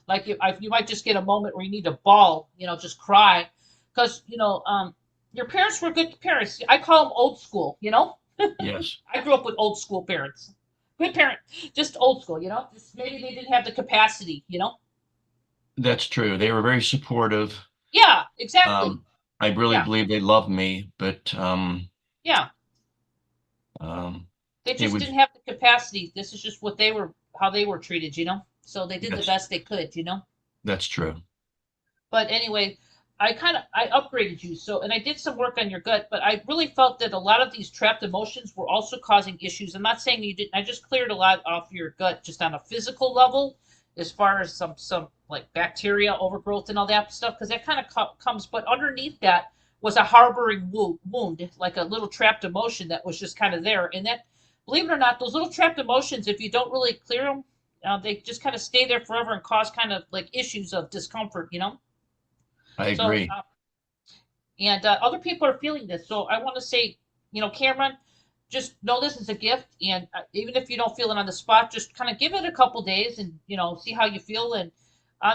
Like you might just get a moment where you need to bawl, just cry, because your parents were good parents. I call them old school. Yes, I grew up with old school parents, good parent, just old school. Just maybe they didn't have the capacity. that's true. They were very supportive. Yeah, exactly. Um, I really Yeah, believe they loved me, but yeah. um, They it just was didn't have the capacity. This is just how they were treated. So they did the that's best they could. that's true. But anyway, I upgraded you. So, and I did some work on your gut, but I really felt that a lot of these trapped emotions were also causing issues. I'm not saying you didn't. I just cleared a lot off your gut just on a physical level, as far as some like bacteria overgrowth and all that stuff, because that kind of comes. But underneath that was a harboring wound, like a little trapped emotion that was just kind of there. And that, believe it or not, those little trapped emotions, if you don't really clear them, they just kind of stay there forever and cause kind of like issues of discomfort. I So, agree. and other people are feeling this. So I want to say, Cameron, just know this is a gift. And even if you don't feel it on the spot, just kind of give it a couple days and, see how you feel and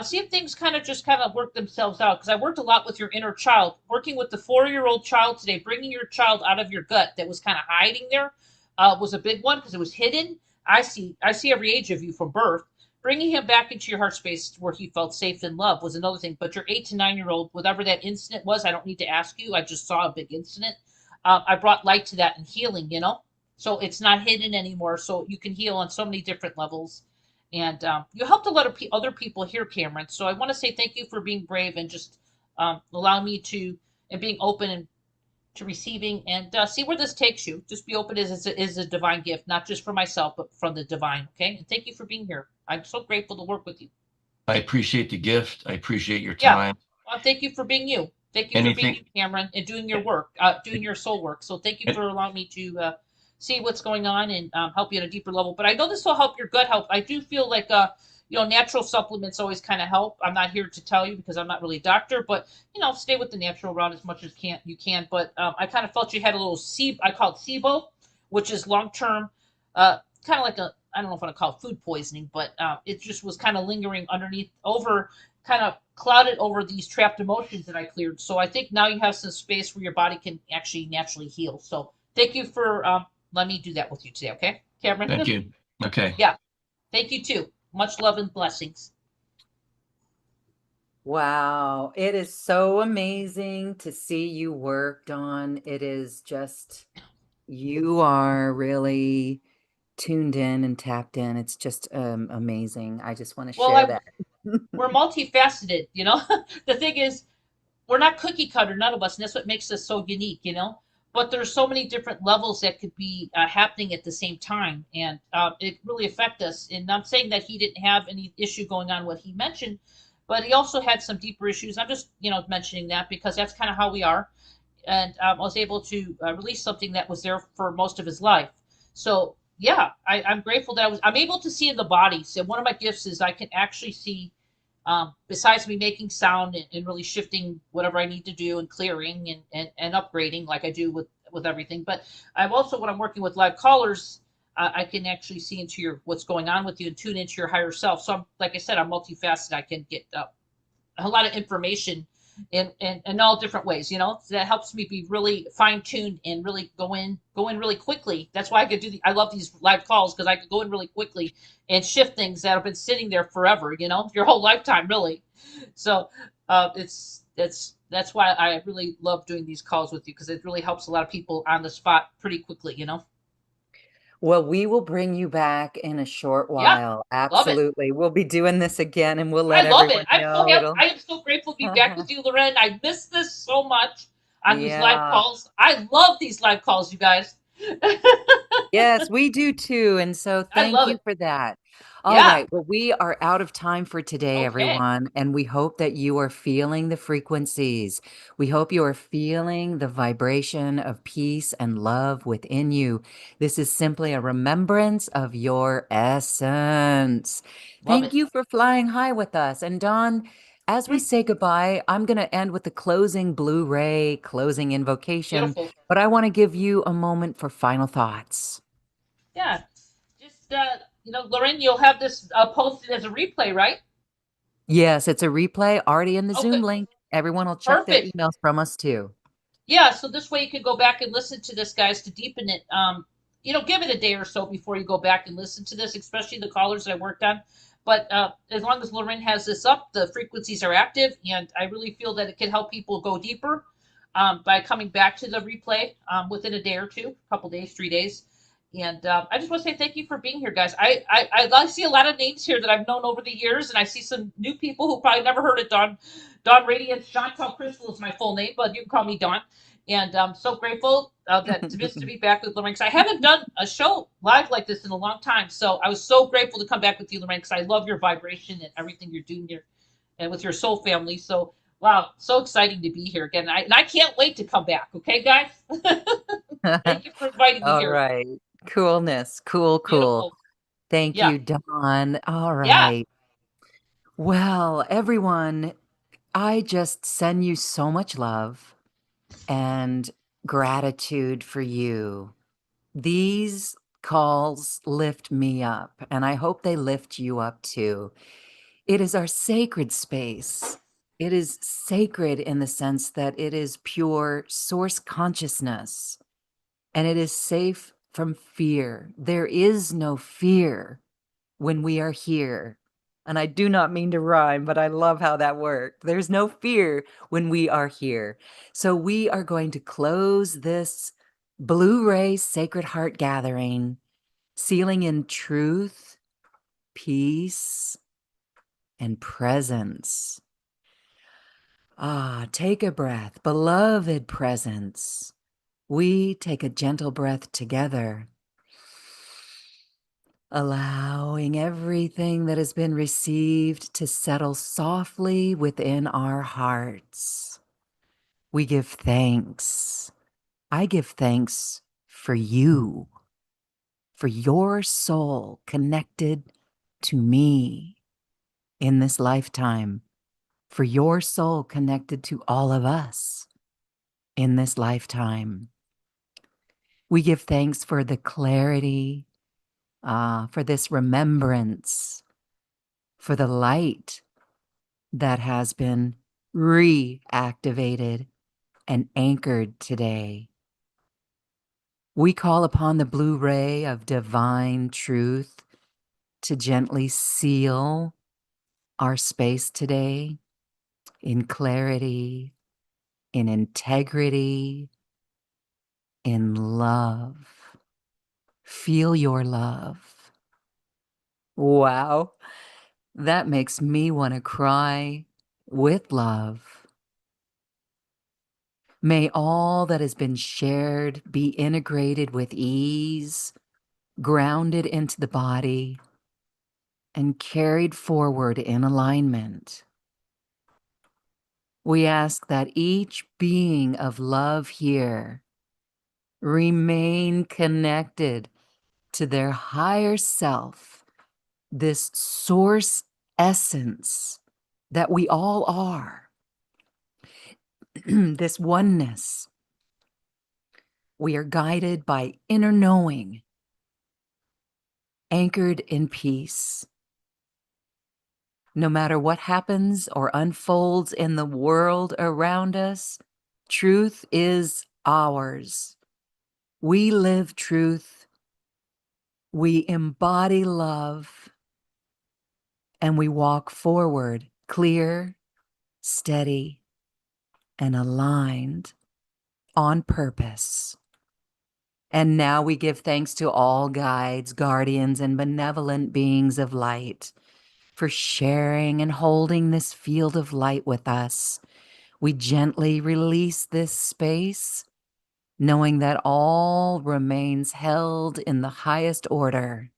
see if things kind of work themselves out. Because I worked a lot with your inner child, working with the 4-year-old child today, bringing your child out of your gut that was kind of hiding there was a big one because it was hidden. I see every age of you from birth. Bringing him back into your heart space where he felt safe and loved was another thing. But your 8 to 9 year old, whatever that incident was, I don't need to ask you. I just saw a big incident. I brought light to that and healing. So it's not hidden anymore. So you can heal on so many different levels. And you helped a lot of other people here, Cameron. So I want to say thank you for being brave and just allowing me to, and being open and to receiving and see where this takes you. Just be open as is a divine gift, not just for myself, but from the divine. Okay. And thank you for being here. I'm so grateful to work with you. I appreciate the gift. I appreciate your Yeah. time. Well, thank you for being you. Thank you for being Anything, you, Cameron, and doing your work, doing your soul work. So thank you and for allowing me to see what's going on and help you at a deeper level. But I know this will help your gut health. I do feel like natural supplements always kind of help. I'm not here to tell you because I'm not really a doctor, but stay with the natural route as much as you can. But I kind of felt you had a little I call it SIBO, which is long term, kind of like I don't know if I want to call it food poisoning, but it just was kind of lingering underneath over kind of clouded over these trapped emotions that I cleared. So I think now you have some space where your body can actually naturally heal. So thank you for letting me do that with you today. Okay, Cameron? thank you. Okay. Yeah, thank you too. Much love and blessings. Wow, it is so amazing to see you work, Dawn. It is just, you are really tuned in and tapped in. It's just amazing. I just want to Well, share that. we're multifaceted. The thing is, we're not cookie cutter, none of us, and that's what makes us so unique. But there's so many different levels that could be happening at the same time, and it really affect us. And I'm saying that he didn't have any issue going on what he mentioned, but he also had some deeper issues. I'm just mentioning that because that's kind of how we are, and I was able to release something that was there for most of his life. So yeah, I'm grateful that I'm able to see in the body. So one of my gifts is I can actually see besides me making sound and really shifting whatever I need to do and clearing and upgrading like I do with everything. But I'm also when I'm working with live callers, I can actually see into what's going on with you and tune into your higher self. So I'm like I said, I'm multifaceted. I can get a lot of information in all different ways. So that helps me be really fine-tuned and really go in really quickly. That's why I love these live calls because I could go in really quickly and shift things that have been sitting there forever, your whole lifetime really. So that's why I really love doing these calls with you because it really helps a lot of people on the spot pretty quickly. Well, we will bring you back in a short Yeah, while. love it. Absolutely. We'll be doing this again and we'll I let love it. everyone I'm so know happy. it'll I am so grateful to be back with you, Loren. I miss this so much on these live Yeah. calls. I love these live calls, you guys. Yes, we do too. And so I thank love you it. for that. All Yeah. right. Well, we are out of time for today, Okay. everyone. And we hope that you are feeling the frequencies. We hope you are feeling the vibration of peace and love within you. This is simply a remembrance of your essence. Love Thank it. you for flying high with us. And Dawn, as we Mm, say goodbye, I'm going to end with the closing Blu-ray, closing invocation, beautiful. but I want to give you a moment for final thoughts. Yeah. Just Lorraine, you'll have this posted as a replay, right? Yes, it's a replay already in the Zoom Okay. link. Everyone will check their Perfect. emails from us too. Yeah, so this way you could go back and listen to this, guys, to deepen it. Give it a day or so before you go back and listen to this, especially the callers that I worked on. But as long as Lorraine has this up, the frequencies are active, and I really feel that it can help people go deeper by coming back to the replay within a day or two, a couple days, 3 days. And I just want to say thank you for being here, guys. I see a lot of names here that I've known over the years, and I see some new people who probably never heard of Dawn Radiance. Dawn Krystal is my full name, but you can call me Dawn. And I'm so grateful that to be back with Lorraine. Because I haven't done a show live like this in a long time. So I was so grateful to come back with you, Lorraine, because I love your vibration and everything you're doing here and with your soul family. So, wow, so exciting to be here again. And I can't wait to come back. Okay, guys? Thank you for inviting me All here. right. Coolness. Cool, cool. Beautiful. Thank Yeah. you, Dawn. All Yeah. right. Well, everyone, I just send you so much love and gratitude for you. These calls lift me up, and I hope they lift you up too. It is our sacred space. It is sacred in the sense that it is pure source consciousness and it is safe from fear. There is no fear when we are here. And I do not mean to rhyme, but I love how that worked. There's no fear when we are here. So we are going to close this Blu-ray Sacred Heart Gathering, sealing in truth, peace, and presence. Take a breath, beloved presence. We take a gentle breath together, allowing everything that has been received to settle softly within our hearts. We give thanks. I give thanks for you, for your soul connected to me in this lifetime, for your soul connected to all of us in this lifetime. We give thanks for the clarity, for this remembrance, for the light that has been reactivated and anchored today. We call upon the blue ray of divine truth to gently seal our space today in clarity, in integrity, in love. Feel your love. Wow. That makes me want to cry with love. May all that has been shared be integrated with ease, grounded into the body, and carried forward in alignment. We ask that each being of love here remain connected to their higher self, this source essence that we all are, this oneness. We are guided by inner knowing, anchored in peace. No matter what happens or unfolds in the world around us, truth is ours. We live truth, we embody love, and we walk forward clear, steady, and aligned on purpose. And now we give thanks to all guides, guardians, and benevolent beings of light for sharing and holding this field of light with us. We gently release this space, knowing that all remains held in the highest order.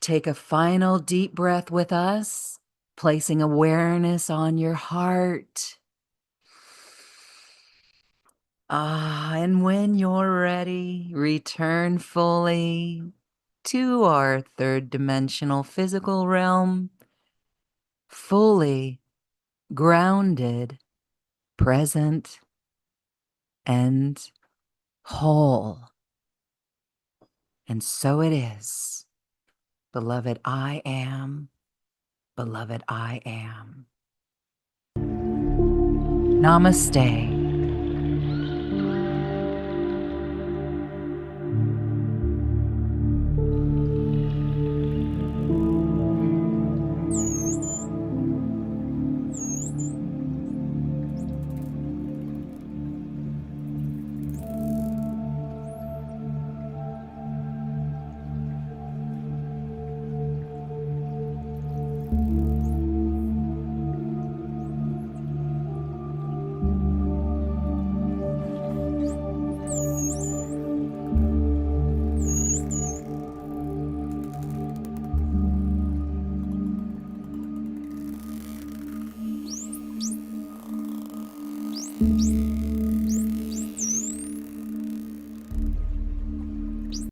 Take a final deep breath with us, placing awareness on your heart. And when you're ready, return fully to our third dimensional physical realm, fully grounded, present, and whole. And so it is. Beloved, I am. Beloved, I am. Namaste.